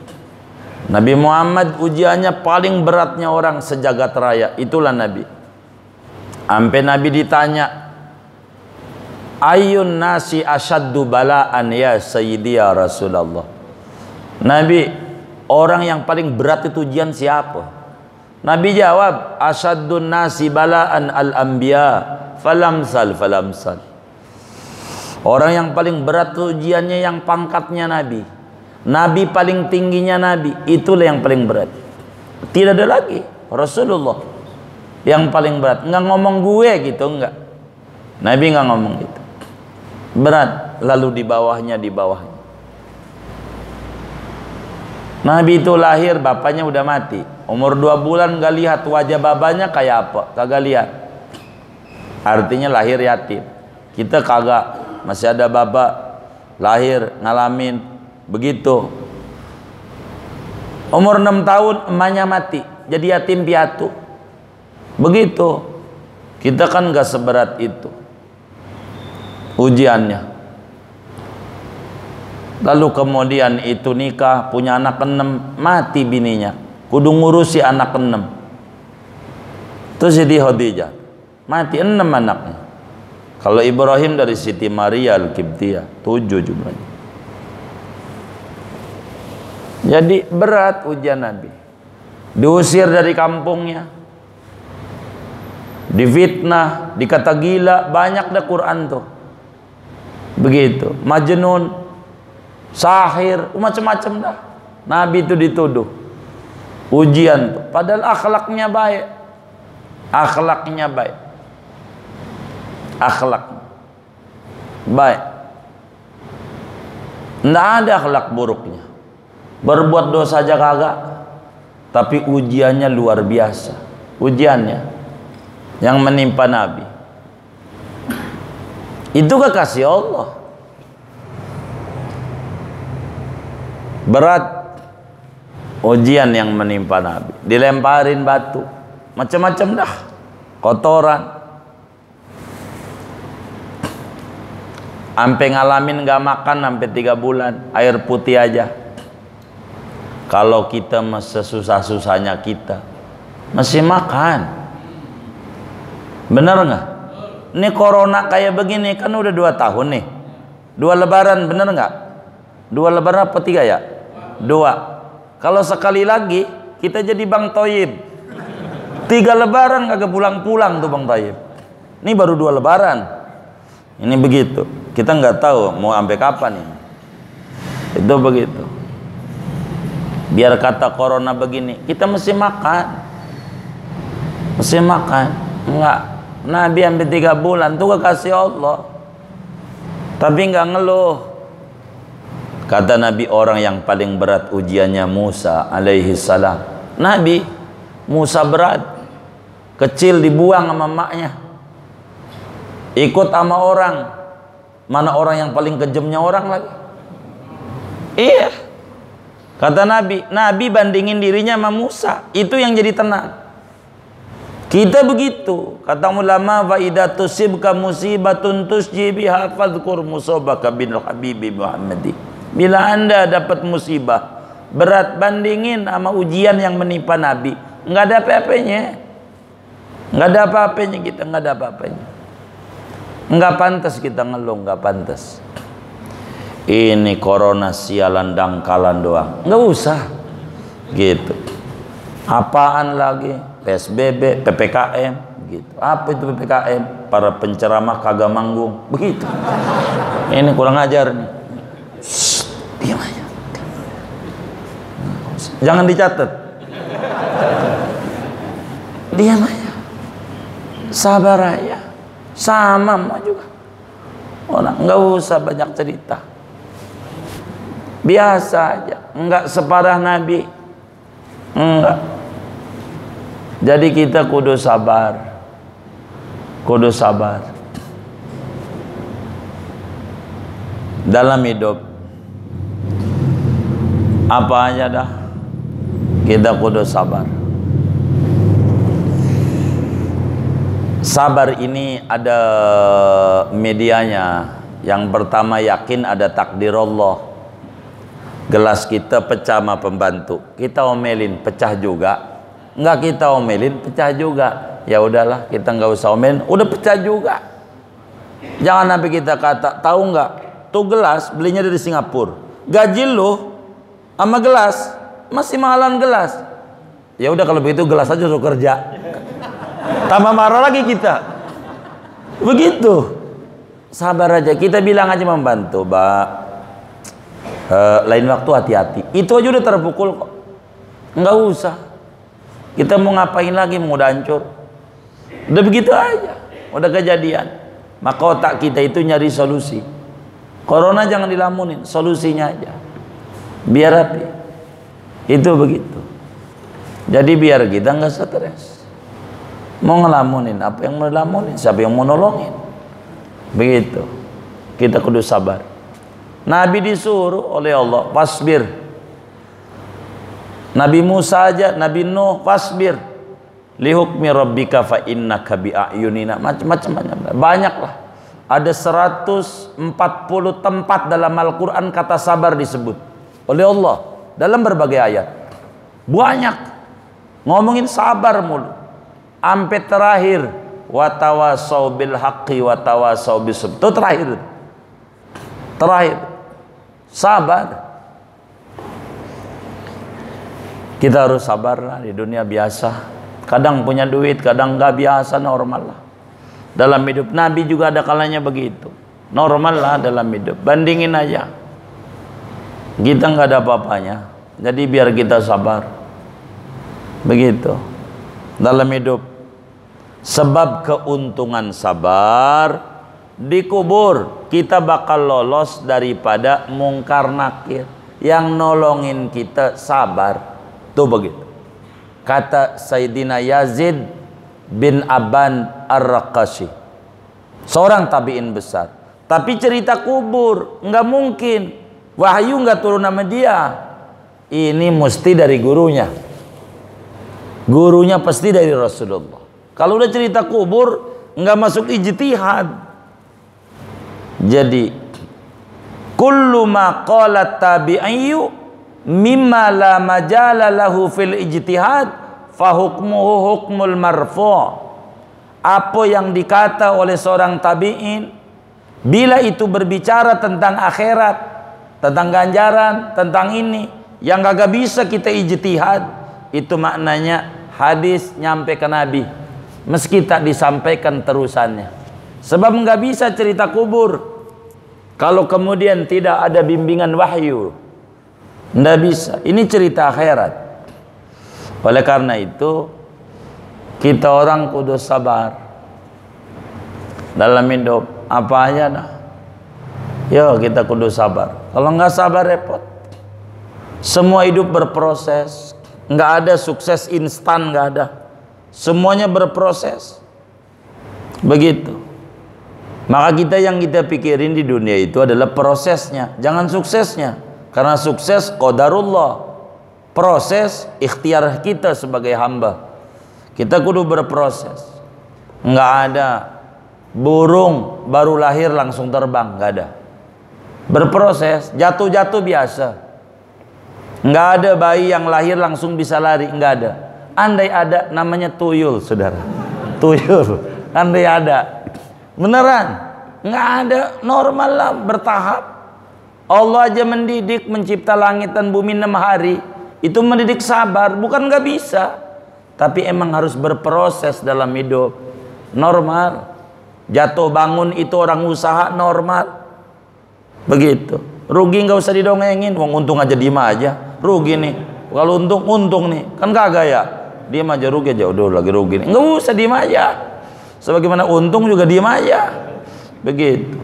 [SPEAKER 1] Nabi Muhammad ujiannya paling beratnya orang sejagat raya. Itulah Nabi. Sampai Nabi ditanya, Ayyun nasi asyaddu bala'an ya sayyidi ya Rasulullah. Nabi, orang yang paling berat itu ujian siapa? Nabi jawab, Asyaddun nasi bala'an al-anbiya falamsal falamsal. Orang yang paling berat itu ujiannya yang pangkatnya Nabi. Nabi paling tingginya Nabi, itulah yang paling berat. Tidak ada lagi. Rasulullah yang paling berat. Enggak ngomong gue gitu, enggak. Nabi enggak ngomong gitu. Berat, lalu di bawahnya. Nabi itu lahir, bapaknya udah mati. Umur 2 bulan enggak lihat wajah babanya kayak apa, kagak lihat. Artinya lahir yatim. Kita kagak, masih ada bapak lahir ngalamin begitu. Umur 6 tahun emaknya mati, jadi yatim piatu. Begitu. Kita kan gak seberat itu ujiannya. Lalu kemudian itu nikah, punya anak 6, mati bininya. Kudu ngurusi anak 6. Terus Siti Khadijah mati 6 anaknya. Kalau Ibrahim dari Siti Maria Al-Qibtiyah 7 jumlahnya. Jadi berat ujian Nabi. Diusir dari kampungnya, difitnah, dikata gila, banyak dah Quran tuh. Begitu, majnun, sahir, macam-macam dah. Nabi itu dituduh. Ujian tuh, padahal akhlaknya baik. Akhlaknya baik. Akhlak baik. Tidak ada akhlak buruknya. Berbuat dosa aja kagak, tapi ujiannya luar biasa. Ujiannya yang menimpa Nabi itu kekasih Allah. Berat ujian yang menimpa Nabi. Dilemparin batu, macam-macam dah, kotoran. Sampai ngalamin gak makan sampai 3 bulan, air putih aja. Kalau kita masih susah-susahnya kita masih makan, bener nggak? Ini corona kayak begini kan udah 2 tahun nih, 2 lebaran, bener nggak? 2 lebaran apa 3 ya? 2. Kalau sekali lagi kita jadi Bang Toyib, 3 lebaran kagak pulang-pulang tuh Bang Toyib. Ini baru 2 lebaran. Ini begitu. Kita nggak tahu mau sampai kapan ini. Itu begitu. Biar kata corona begini, kita mesti makan. Mesti makan. Enggak. Nabi sampai 3 bulan tuh kekasih Allah. Tapi enggak ngeluh. Kata Nabi, orang yang paling berat ujiannya Musa alaihi salam. Nabi Musa berat. Kecil dibuang sama maknya. Ikut sama orang. Mana orang yang paling kejamnya orang lagi? Iya. Kata Nabi, Nabi bandingin dirinya sama Musa, itu yang jadi tenang. Kita begitu. Kata ulama, wa idza tusibka musibatun tusji biha fadhkur musabaka bil habibi Muhammadi. Bila Anda dapat musibah berat, bandingin sama ujian yang menimpa Nabi. Enggak ada apa-apanya. Enggak ada apa-apanya kita, enggak ada apa-apanya. Enggak pantas kita ngeluh, enggak pantas. Ini corona sialan dangkalan doang, nggak usah gitu. Apaan lagi? PSBB, PPKM gitu. Apa itu PPKM? Para penceramah kagak manggung begitu. Ini kurang ajar nih. Shh, diam aja. Jangan dicatat. Diam aja. Sabar aja. Sama mau juga. Nggak usah banyak cerita, biasa aja, nggak separah Nabi, enggak. Jadi kita kudu sabar, kudu sabar dalam hidup. Apa aja dah, kita kudu sabar. Sabar ini ada medianya. Yang pertama, yakin ada takdir Allah. Gelas kita pecah sama pembantu, kita omelin, pecah juga. Enggak kita omelin, pecah juga. Ya udahlah, kita nggak usah omelin, udah pecah juga. Jangan sampai kita kata, tahu nggak, tuh gelas belinya dari Singapura, gaji lu sama gelas masih mahalan gelas. Ya udah kalau begitu gelas aja suruh kerja. Tambah marah lagi kita. Begitu. Sabar aja, kita bilang aja membantu, Mbak. Lain waktu hati-hati. Itu aja udah terpukul kok. Nggak usah. Kita mau ngapain lagi, mau udah hancur. Udah begitu aja, udah kejadian. Maka otak kita itu nyari solusi. Corona jangan dilamunin, solusinya aja. Biar rapi. Itu begitu. Jadi biar kita nggak stres. Mau ngelamunin, apa yang mau ngelamunin, siapa yang mau nolongin. Begitu. Kita kudu sabar. Nabi disuruh oleh Allah, fasbir. Nabi Musa aja, Nabi Nuh, fasbir li hukmi rabbika fa innaka bi a'yunina. Macam-macam banyak lah. Ada 140 tempat dalam Al-Quran kata sabar disebut oleh Allah dalam berbagai ayat. Banyak ngomongin sabar mulu. Sampai terakhir, watawasau bil haqqi watawasau bis sabr. Itu terakhir. Terakhir. Sabar. Kita harus sabar lah di dunia biasa. Kadang punya duit, kadang nggak, biasa, normal lah. Dalam hidup Nabi juga ada kalanya begitu. Normal lah dalam hidup. Bandingin aja. Kita nggak ada apa-apanya. Jadi biar kita sabar. Begitu. Dalam hidup. Sebab keuntungan sabar, dikubur kita bakal lolos daripada mungkar nakir. Yang nolongin kita sabar. Tuh begitu. Kata Sayyidina Yazid bin Aban Ar-Raqashi, seorang tabi'in besar. Tapi cerita kubur nggak mungkin. Wahyu nggak turun sama dia. Ini mesti dari gurunya. Gurunya pasti dari Rasulullah. Kalau udah cerita kubur nggak masuk ijtihad. Jadi kullu ma qala tabi'iyyu mimma la majala lahu fil ijtihad fa hukmuhu hukmul marfu'. Apa yang dikata oleh seorang tabi'in, bila itu berbicara tentang akhirat, tentang ganjaran, tentang ini yang kagak bisa kita ijtihad, itu maknanya hadis nyampe ke Nabi meski tak disampaikan terusannya. Sebab nggak bisa cerita kubur kalau kemudian tidak ada bimbingan wahyu. Nggak bisa. Ini cerita akhirat. Oleh karena itu kita orang kudu sabar dalam hidup. Apa aja dah. Yo kita kudu sabar. Kalau nggak sabar repot. Semua hidup berproses. Nggak ada sukses instan, nggak ada. Semuanya berproses. Begitu. Maka kita yang kita pikirin di dunia itu adalah prosesnya, jangan suksesnya. Karena sukses qadarullah, proses ikhtiar kita sebagai hamba. Kita kudu berproses. Nggak ada burung baru lahir langsung terbang, nggak ada. Berproses, jatuh-jatuh biasa. Nggak ada bayi yang lahir langsung bisa lari, nggak ada. Andai ada, namanya tuyul, saudara. Tuyul, andai ada. Beneran, nggak ada, normal lah, bertahap. Allah aja mendidik, mencipta langit dan bumi 6 hari. Itu mendidik sabar, bukan nggak bisa. Tapi emang harus berproses dalam hidup. Normal. Jatuh bangun itu orang usaha normal. Begitu. Rugi nggak usah didongengin, wong untung aja diem aja. Rugi nih. Kalau untung nih. Kan kagak ya. Diem aja, rugi aja, udah lagi rugi nih. Nggak usah diem aja. Sebagaimana untung juga diem aja. Begitu.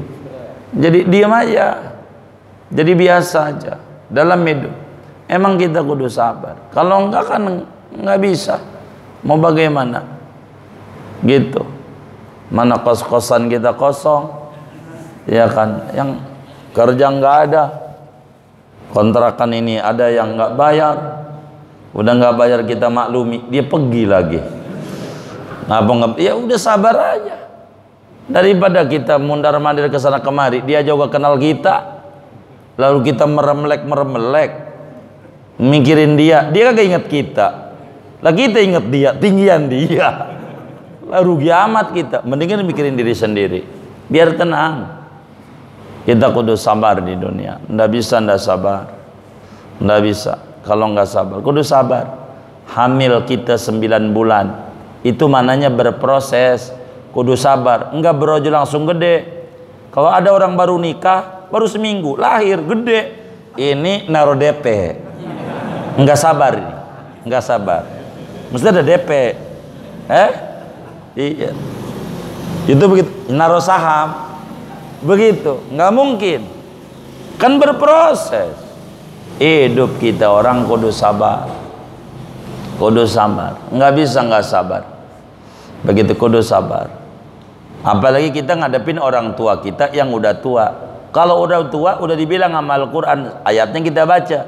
[SPEAKER 1] Jadi diam aja, jadi biasa aja dalam hidup. Emang kita kudu sabar. Kalau enggak kan enggak bisa. Mau bagaimana? Gitu. Mana kos-kosan kita kosong, ya kan? Yang kerja enggak ada, kontrakan ini ada yang enggak bayar. Udah enggak bayar kita maklumi, dia pergi lagi. Ngapa enggak? Ya udah sabar aja. Daripada kita mundar-mandir ke sana kemari, dia juga kenal kita. Lalu kita meremelek mikirin dia kagak ingat kita. Lah kita ingat dia, tinggian dia. Lah rugi amat kita. Mendingan mikirin diri sendiri. Biar tenang. Kita kudu sabar di dunia. Nggak bisa nggak sabar. Nggak bisa. Kalau nggak sabar, kudu sabar. Hamil kita 9 bulan. Itu mananya berproses. Kudu sabar. Enggak berojo langsung gede. Kalau ada orang baru nikah, baru seminggu, lahir, gede. Ini naruh DP. Enggak sabar ini. Enggak sabar. Mesti ada DP. Iya. Itu begitu. Naruh saham. Begitu. Enggak mungkin. Kan berproses. Hidup kita orang kudu sabar. Kudu sabar. Enggak bisa enggak sabar. Begitu kudu sabar. Apalagi kita ngadepin orang tua kita yang udah tua. Kalau udah tua, udah dibilang sama Al-Quran, ayatnya kita baca.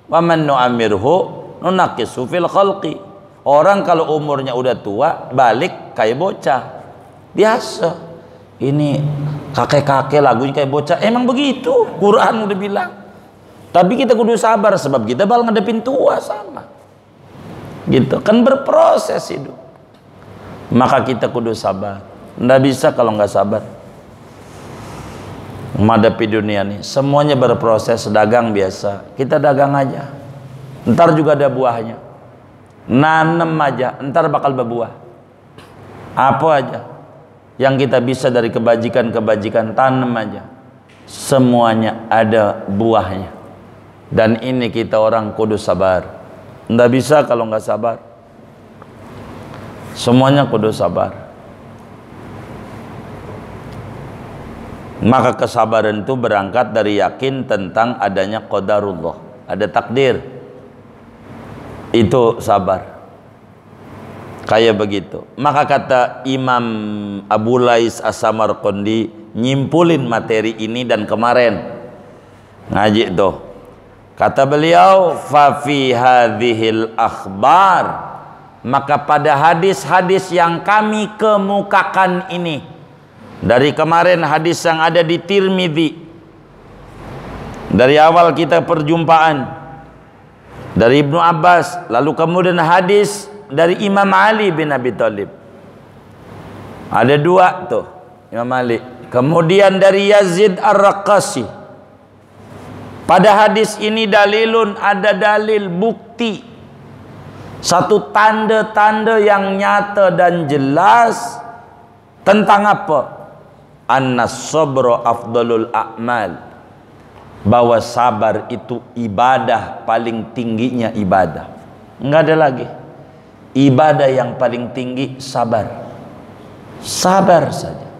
[SPEAKER 1] Wa man nu'amirhu nunaqqisu fil khalqi. Orang kalau umurnya udah tua, balik kayak bocah. Biasa. Ini kakek-kakek lagunya kayak bocah. Emang begitu, Quran udah bilang. Tapi kita kudu sabar sebab kita bakal ngadepin tua sama. Gitu, kan berproses hidup. Maka kita kudu sabar. Nggak bisa kalau nggak sabar. Menghadapi dunia ini semuanya berproses. Dagang biasa, kita dagang aja, ntar juga ada buahnya. Nanem aja, ntar bakal berbuah. Apa aja yang kita bisa dari kebajikan-kebajikan, tanam aja, semuanya ada buahnya. Dan ini kita orang kudu sabar. Nggak bisa kalau nggak sabar. Semuanya kudu sabar. Maka kesabaran itu berangkat dari yakin tentang adanya qadarullah, ada takdir. Itu sabar. Kayak begitu. Maka kata Imam Abu Lais As-Samarqandi nyimpulin materi ini dan kemarin ngaji tuh. Kata beliau, fa fi hadhil akhbar, maka pada hadis-hadis yang kami kemukakan ini, dari kemarin hadis yang ada di Tirmidzi, dari awal kita perjumpaan dari Ibnu Abbas, lalu kemudian hadis dari Imam Ali bin Abi Thalib, ada 2 tuh Imam Ali, kemudian dari Yazid Ar-Raqqasi. Pada hadis ini dalilun, ada dalil bukti, satu tanda-tanda yang nyata dan jelas tentang apa? Annas sabra afdalul a'mal, bahwa sabar itu ibadah paling tingginya ibadah. Enggak ada lagi ibadah yang paling tinggi, sabar. Sabar saja.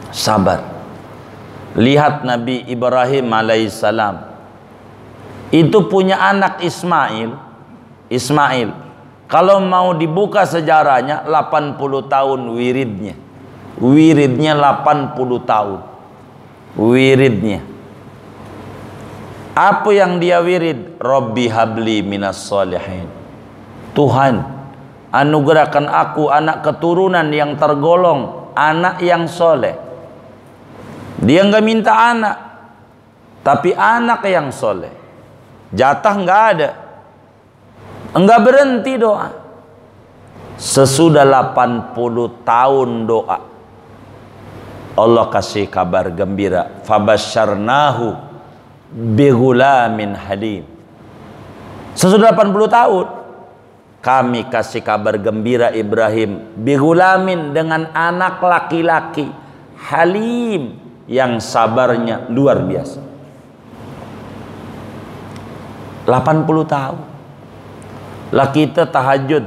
[SPEAKER 1] Sabar. Lihat Nabi Ibrahim alaihissalam, itu punya anak Ismail. Kalau mau dibuka sejarahnya 80 tahun wiridnya. Wiridnya 80 tahun. Wiridnya. Apa yang dia wirid? Rabbi habli minas solihin. Tuhan, anugerahkan aku anak keturunan yang tergolong anak yang soleh. Dia nggak minta anak, tapi anak yang soleh. Jatah nggak ada. Enggak berhenti doa. Sesudah 80 tahun doa, Allah kasih kabar gembira. Fabasyarnahu bighulamin halim. Sesudah 80 tahun, kami kasih kabar gembira Ibrahim bighulamin, dengan anak laki-laki halim, yang sabarnya luar biasa. 80 tahun. Lah kita tahajud,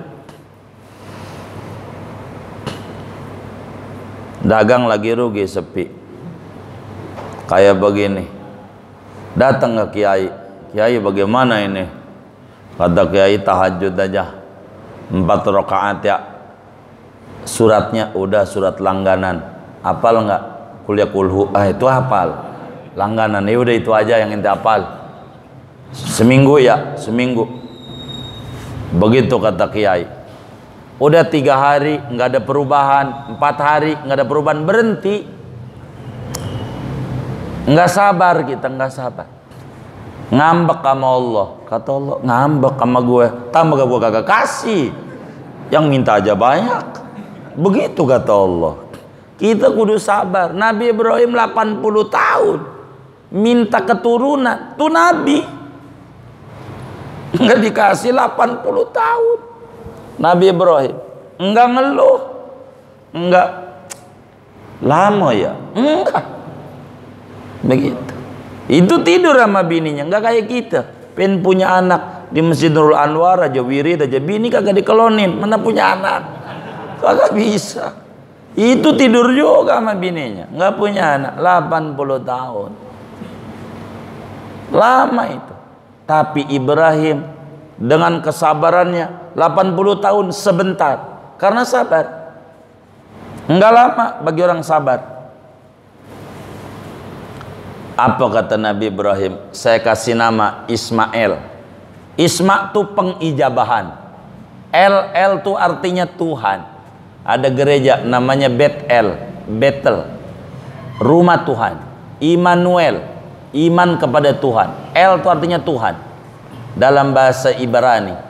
[SPEAKER 1] dagang lagi rugi, sepi. kayak begini. Datang ke kiai, kiai bagaimana ini? Kata kiai, tahajud aja 4 rakaat ya. Suratnya udah surat langganan. Hafal nggak? Kuliah kulhu, itu hafal. Langganan, ya udah itu aja yang ente hafal. Seminggu ya, seminggu. Begitu kata kiai. Udah 3 hari nggak ada perubahan, 4 hari nggak ada perubahan, berhenti. Nggak sabar kita, nggak sabar. Ngambek sama Allah, kata Allah, ngambek sama gue, tambah gue kagak kasih, yang minta aja banyak. Begitu kata Allah. Kita kudu sabar. Nabi Ibrahim 80 tahun minta keturunan, tuh Nabi nggak dikasih 80 tahun. Nabi Ibrahim enggak ngeluh, enggak lama ya, enggak begitu. Itu tidur sama bininya, nggak kayak kita. Pengen punya anak di Masjid Nurul Anwar aja, wirid aja, bini kagak dikelonin, mana punya anak, kagak bisa. Itu tidur juga sama bininya, nggak punya anak, 80 tahun, lama itu. Tapi Ibrahim dengan kesabarannya 80 tahun sebentar, karena sabar. Nggak lama bagi orang sabar. Apa kata Nabi Ibrahim? Saya kasih nama Ismail. Isma itu pengijabahan. El itu artinya Tuhan. Ada gereja namanya Betel, rumah Tuhan. Immanuel, iman kepada Tuhan. El itu artinya Tuhan dalam bahasa Ibrani.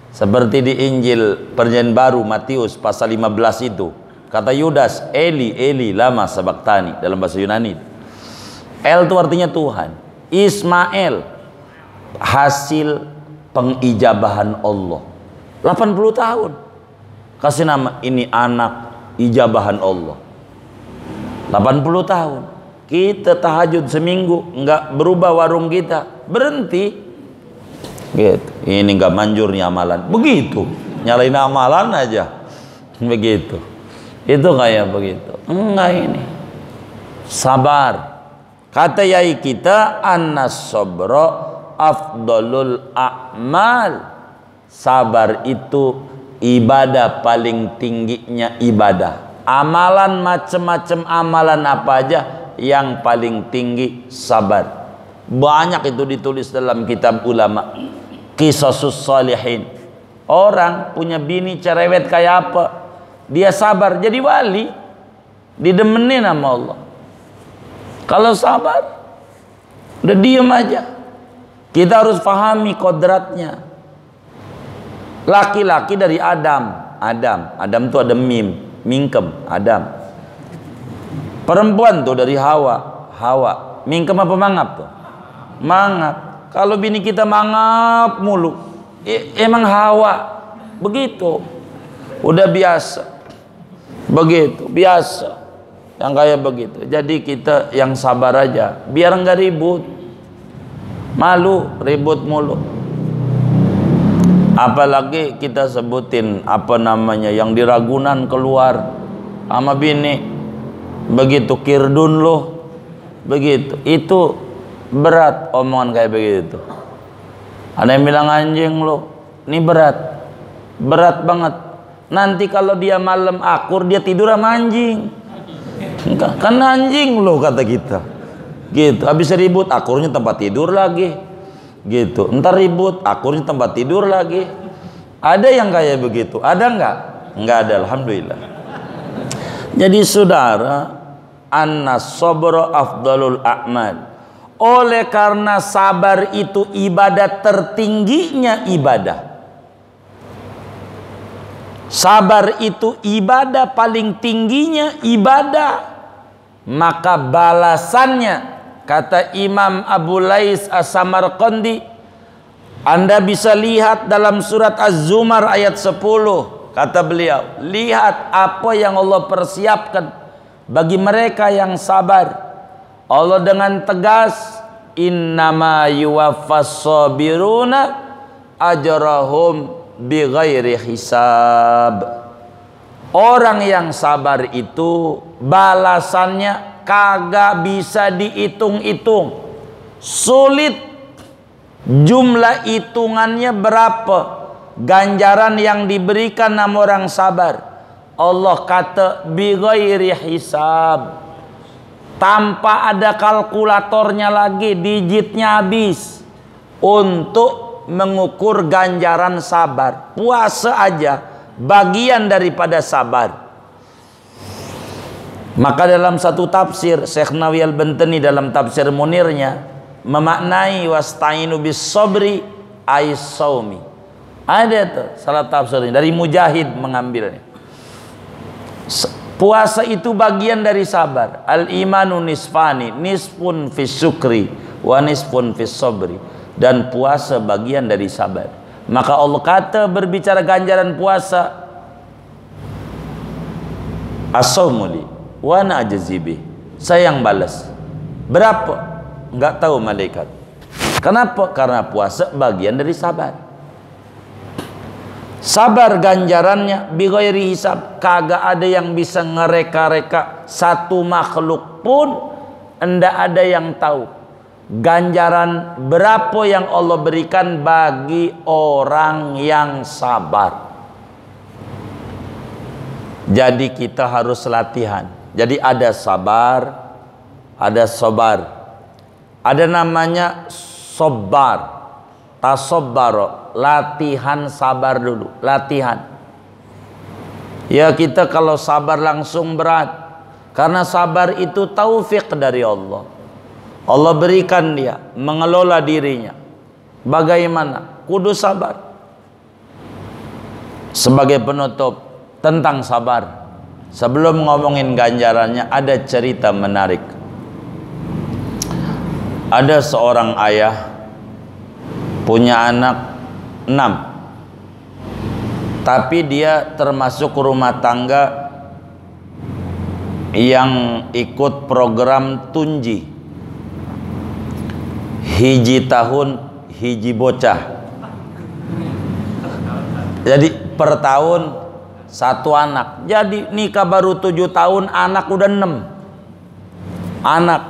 [SPEAKER 1] Seperti di Injil Perjanjian Baru Matius pasal 15 itu, kata Yudas, Eli Eli lama sabaktani, dalam bahasa Yunani. El itu artinya Tuhan. Ismail hasil pengijabahan Allah. 80 tahun kasih nama, ini anak ijabahan Allah. 80 tahun kita tahajud seminggu nggak berubah, warung kita berhenti gitu. Ini nggak manjur nih amalan, begitu nyalain amalan aja begitu. Itu kayak begitu. Enggak, ini sabar. Kata yai kita, annas sabra afdalul a'mal. Sabar itu ibadah paling tingginya ibadah. Amalan macam-macam amalan apa aja, yang paling tinggi sabar. Banyak itu ditulis dalam kitab ulama. Qisasus Shalihin. Orang punya bini cerewet kayak apa, dia sabar jadi wali, didemenin sama Allah. Kalau sabar, udah diem aja. Kita harus pahami kodratnya. Laki-laki dari Adam tuh ada mingkem, Adam. Perempuan tuh dari Hawa, mingkem apa mangap tuh? Mangap. Kalau bini kita mangap mulu, emang Hawa begitu. Udah biasa, begitu biasa. Yang kayak begitu. Jadi kita yang sabar aja, biar nggak ribut. Malu ribut mulu. Apalagi kita sebutin apa namanya, yang di Ragunan keluar sama bini begitu, kirdun loh begitu. Itu berat omongan kayak begitu. Ada yang bilang anjing loh, ini berat banget. Nanti kalau dia malam akur, dia tidur sama anjing. Kan anjing loh kata kita gitu. Habis ribut akurnya tempat tidur lagi gitu, entar ribut akurnya tempat tidur lagi. Ada yang kayak begitu, ada enggak ada, alhamdulillah. Jadi saudara, annas sabra afdalul a'mal. Oleh karena sabar itu ibadah tertingginya ibadah. Sabar itu ibadah paling tingginya ibadah. Maka balasannya, kata Imam Abu Lais As-Samarqandi, Anda bisa lihat dalam surat Az-Zumar ayat 10. Kata beliau, lihat apa yang Allah persiapkan bagi mereka yang sabar. Allah dengan tegas, innama yuwaffas sabiruna ajrahum bighairi hisab. Orang yang sabar itu balasannya kagak bisa dihitung-hitung. Sulit jumlah hitungannya berapa ganjaran yang diberikan sama orang sabar. Allah kata bighairi hisab, tanpa ada kalkulatornya lagi, digitnya habis untuk mengukur ganjaran sabar. Puasa aja bagian daripada sabar. Maka dalam satu tafsir Syekh Nawawi Al-Bantani dalam tafsir Munirnya memaknai wasta'inu bis sabri ay saumi. Ada tuh salah tafsirnya dari Mujahid mengambilnya. Puasa itu bagian dari sabar. Al-imanu nisfani, nisfun fis syukri wa nisfun fis sabri. Dan puasa bagian dari sabar. Maka Allah kata berbicara ganjaran puasa, as-saumu li wa ana ajzi bih. Saya yang balas. Berapa? Enggak tahu malaikat. Kenapa? Karena puasa bagian dari sabar. Sabar ganjarannya bighairi hisab, kagak ada yang bisa ngereka-reka, satu makhluk pun enggak ada yang tahu ganjaran berapa yang Allah berikan bagi orang yang sabar. Jadi kita harus latihan. Jadi ada sabar, ada sabar, ada namanya sobar, tasobbaro, latihan sabar dulu, latihan. Ya kita kalau sabar langsung berat, karena sabar itu taufik dari Allah. Allah berikan dia mengelola dirinya. Bagaimana? Kudu sabar. Sebagai penutup tentang sabar, sebelum ngomongin ganjarannya, ada cerita menarik. Ada seorang ayah punya anak 6, tapi dia termasuk rumah tangga yang ikut program tunji. Hiji tahun hiji bocah. Jadi per tahun satu anak. Jadi nikah baru 7 tahun, anak udah 6 anak.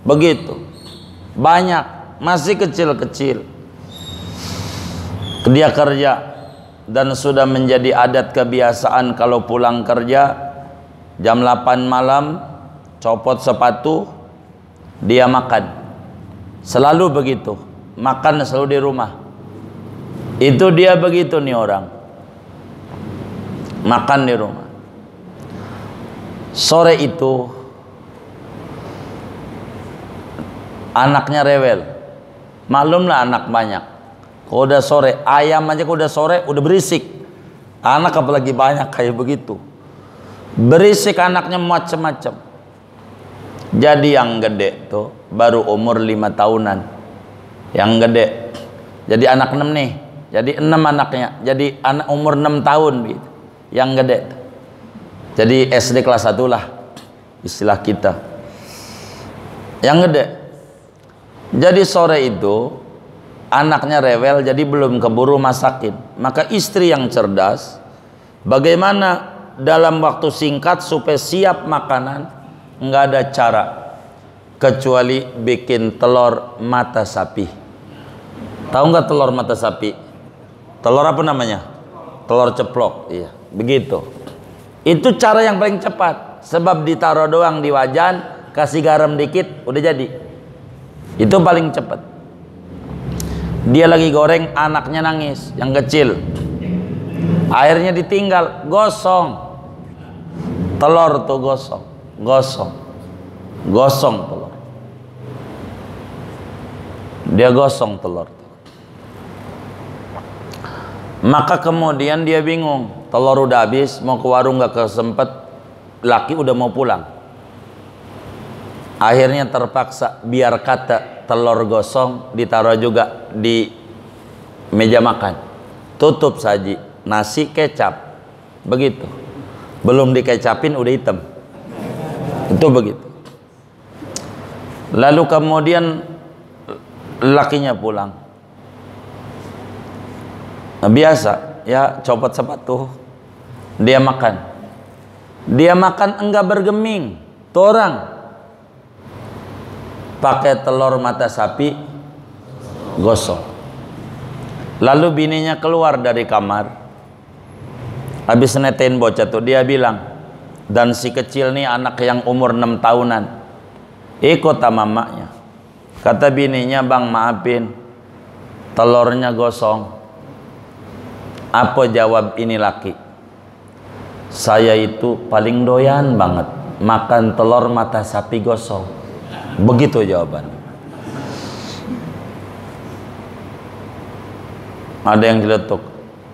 [SPEAKER 1] Begitu banyak, masih kecil-kecil. Dia kerja dan sudah menjadi adat kebiasaan kalau pulang kerja jam 8 malam copot sepatu, dia makan. Selalu begitu, makan selalu di rumah. Itu dia begitu nih orang, makan di rumah. Sore itu anaknya rewel. Maklumlah anak banyak. Kalau udah sore, ayam aja kalau udah sore udah berisik. Anak apalagi banyak kayak begitu. Berisik anaknya macam-macam. Jadi yang gede tuh baru umur 5 tahunan. Yang gede. Jadi anak 6 nih. Jadi 6 anaknya. Jadi anak umur 6 tahun gitu. Yang gede. Jadi SD kelas 1 lah istilah kita. Yang gede. Jadi sore itu anaknya rewel, jadi belum keburu masakin. Maka istri yang cerdas, bagaimana dalam waktu singkat supaya siap makanan, nggak ada cara kecuali bikin telur mata sapi. Tahu nggak telur mata sapi? Telur apa namanya? Telur ceplok. Iya, begitu. Itu cara yang paling cepat, sebab ditaruh doang di wajan, kasih garam dikit, udah jadi. Itu paling cepat. Dia lagi goreng, anaknya nangis, yang kecil. Airnya ditinggal, gosong. Telur tuh gosong, gosong, gosong telur. Dia gosong telur. Maka kemudian dia bingung, telur udah habis, mau ke warung gak kesempet, laki udah mau pulang. Akhirnya terpaksa biar kata telur gosong ditaruh juga di meja makan, tutup saji, nasi kecap, begitu. Belum dikecapin udah hitam. Itu begitu. Lalu kemudian lakinya pulang. Nah, biasa ya, copot sepatu, dia makan. Dia makan enggak bergeming. Tuh orang pakai telur mata sapi gosong. Lalu bininya keluar dari kamar, habis netain bocah tuh, dia bilang, dan si kecil nih anak yang umur 6 tahunan ikut sama mamanya. Kata bininya, bang maafin, telurnya gosong. Apa jawab ini laki? Saya itu paling doyan banget makan telur mata sapi gosong. Begitu jawaban. Ada yang diletuk,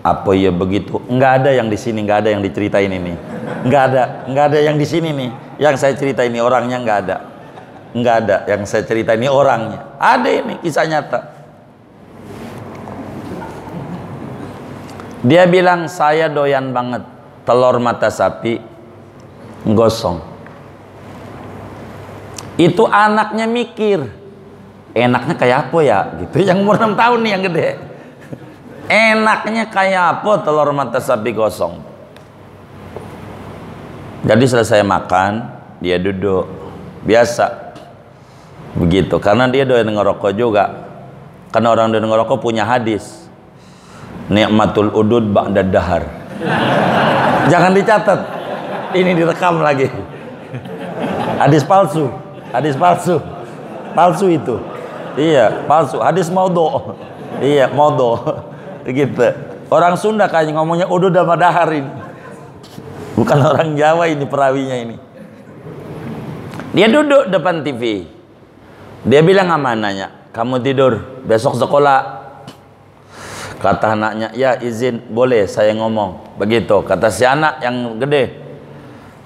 [SPEAKER 1] apa ya begitu? Enggak ada yang di sini, enggak ada yang diceritain ini. Enggak ada yang di sini nih. Yang saya cerita ini orangnya enggak ada. Enggak ada yang saya cerita ini orangnya. Ada ini kisah nyata. Dia bilang, saya doyan banget telur mata sapi gosong. Itu anaknya mikir, enaknya kayak apa ya? Gitu. Yang umur 6 tahun nih yang gede. Enaknya kayak apa telur mata sapi gosong? Jadi selesai makan, dia duduk biasa begitu, karena dia doyan ngerokok juga. Karena orang doyan ngerokok punya hadis, nikmatul udud ba'da dahar. Jangan dicatat, ini direkam lagi. Hadis palsu, hadis palsu, palsu itu. Iya, palsu. Hadis maudhu. Iya, maudhu. Gitu. Orang Sunda kayaknya ngomongnya udud sama dahar ini. Bukan orang Jawa ini perawinya ini. Dia duduk depan TV. Dia bilang sama anaknya, kamu tidur, besok sekolah. Kata anaknya, ya izin, boleh saya ngomong. Begitu kata si anak yang gede.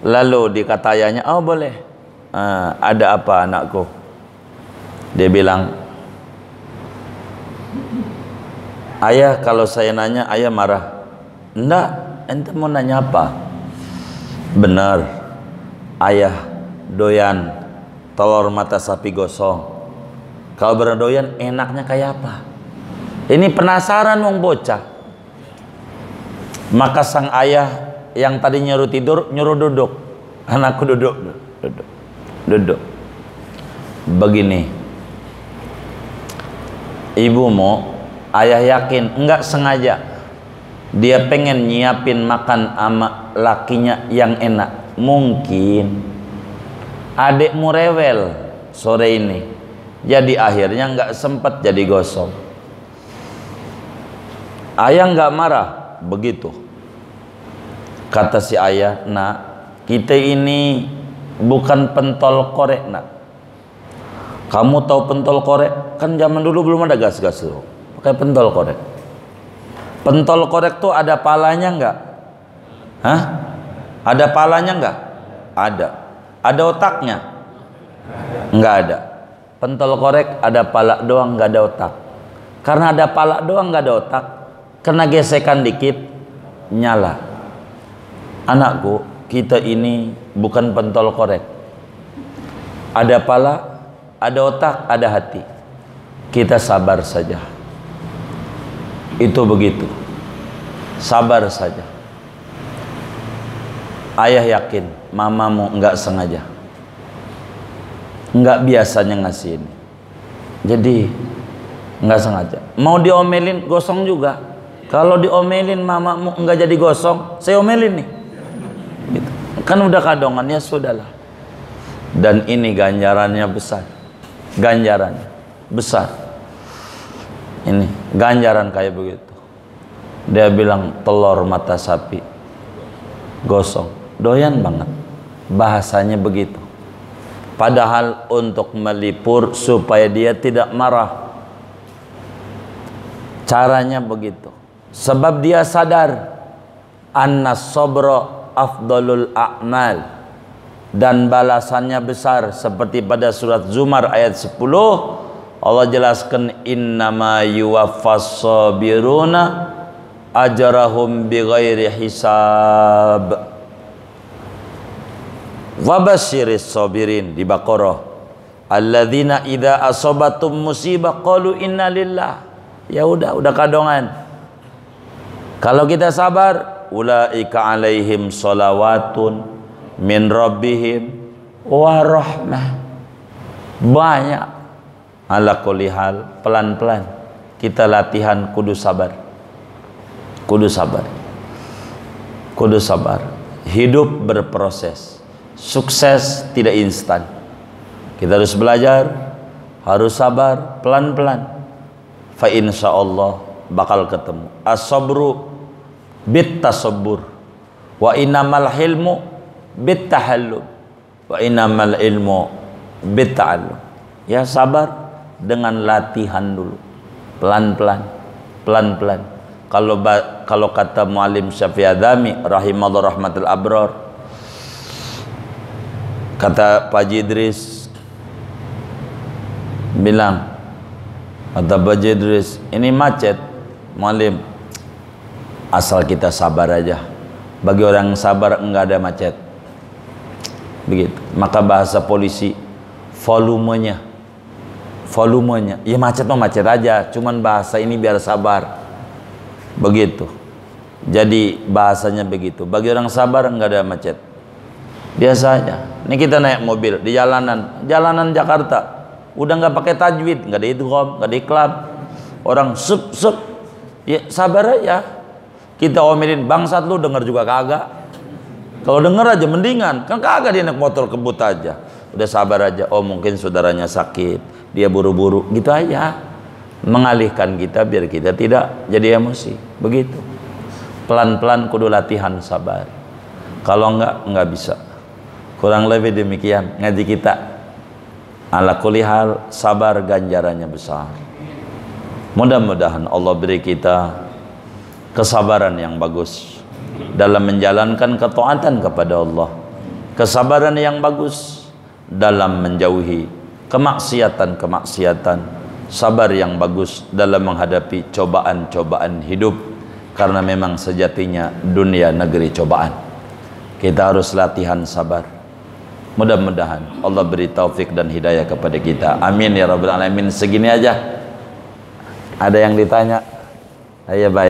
[SPEAKER 1] Lalu dikata ayahnya, oh boleh. Ada apa anakku? Dia bilang, ayah kalau saya nanya ayah marah. Enggak, ente mau nanya apa? Benar, ayah doyan telur mata sapi gosong. Kalau benar doyan, enaknya kayak apa? Ini penasaran wong bocah. Maka sang ayah yang tadi nyuruh tidur, nyuruh duduk. Anakku duduk, duduk, duduk. Begini, ibumu, ayah yakin enggak sengaja dia pengen nyiapin makan sama lakinya yang enak. Mungkin adikmu rewel sore ini, jadi akhirnya enggak sempat jadi gosong. Ayah enggak marah. Begitu kata si ayah, nak, kita ini bukan pentol korek, nak. Kamu tahu pentol korek? Kan zaman dulu belum ada gas-gas tuh, pakai pentol korek. Pentol korek tuh ada palanya enggak? Hah? Ada palanya enggak? Ada. Ada otaknya? Enggak ada. Pentol korek ada pala doang, enggak ada otak. Karena ada pala doang, enggak ada otak, kena gesekan dikit nyala. Anakku, kita ini bukan pentol korek. Ada pala, ada otak, ada hati. Kita sabar saja. Itu begitu. Sabar saja. Ayah yakin mamamu enggak sengaja, enggak biasanya ngasih ini. Jadi enggak sengaja. Mau diomelin gosong juga. Kalau diomelin mamamu enggak jadi gosong, saya omelin nih. Gitu. Kan udah kadongan, ya sudahlah. Dan ini ganjarannya besar. Ganjarannya besar. Ini ganjaran kayak begitu. Dia bilang telur mata sapi gosong, doyan banget. Bahasanya begitu. Padahal untuk melipur supaya dia tidak marah. Caranya begitu. Sebab dia sadar annas sabra afdalul a'mal, dan balasannya besar. Seperti pada surat Zumar ayat 10, Allah jelaskan, innama yuwaffas sabiruna ajrahum bighairi hisab wa basyiris sabirin di Baqarah, alladzina idza asabatum musibah qalu inna lillah. Ya udah kadongan. Kalau kita sabar, ulaika alaihim sholawatun min rabbihim wa rahmah. banyak. Ala kulli hal, pelan-pelan kita latihan, kudu sabar, kudu sabar, kudu sabar. Hidup berproses, sukses tidak instan. Kita harus belajar, harus sabar, pelan-pelan. Fa insyaallah bakal ketemu. As-sabru bit tasabbur wa innamal hilmu bit tahallum wa innamal ilmu bit ta'allum. Ya, sabar dengan latihan dulu, pelan-pelan, pelan-pelan. Kalau kata Muallim Syafi'i Adzami rahimallahu rahmatul abrar, kata Pak Idris bilang, kata Pak Idris, ini macet Muallim, asal kita sabar aja. Bagi orang yang sabar enggak ada macet. Begitu. Maka bahasa polisi, volumenya, ya macet mah macet aja, cuman bahasa ini biar sabar. Begitu. Jadi bahasanya begitu. Bagi orang sabar enggak ada macet. Biasanya, ini kita naik mobil di jalanan Jakarta, udah nggak pakai tajwid, nggak ada idgham, nggak ada iqlab, orang sup, ya sabar aja. Kita omelin, bangsat lu, denger juga kagak. Kalau denger aja mendingan, kan kagak dia naik motor kebut aja. Udah sabar aja. Oh mungkin saudaranya sakit, dia buru-buru, gitu aja. Mengalihkan kita biar kita tidak jadi emosi. Begitu. Pelan-pelan kudu latihan sabar. Kalau enggak bisa. Kurang lebih demikian ngaji kita. Ala kulli hal, sabar ganjarannya besar. Mudah-mudahan Allah beri kita kesabaran yang bagus dalam menjalankan ketaatan kepada Allah, kesabaran yang bagus dalam menjauhi kemaksiatan, sabar yang bagus dalam menghadapi cobaan-cobaan hidup, karena memang sejatinya dunia negeri cobaan. Kita harus latihan sabar. Mudah-mudahan Allah beri taufik dan hidayah kepada kita. Amin ya rabbal alamin. Segini aja. Ada yang ditanya? Ayo baik.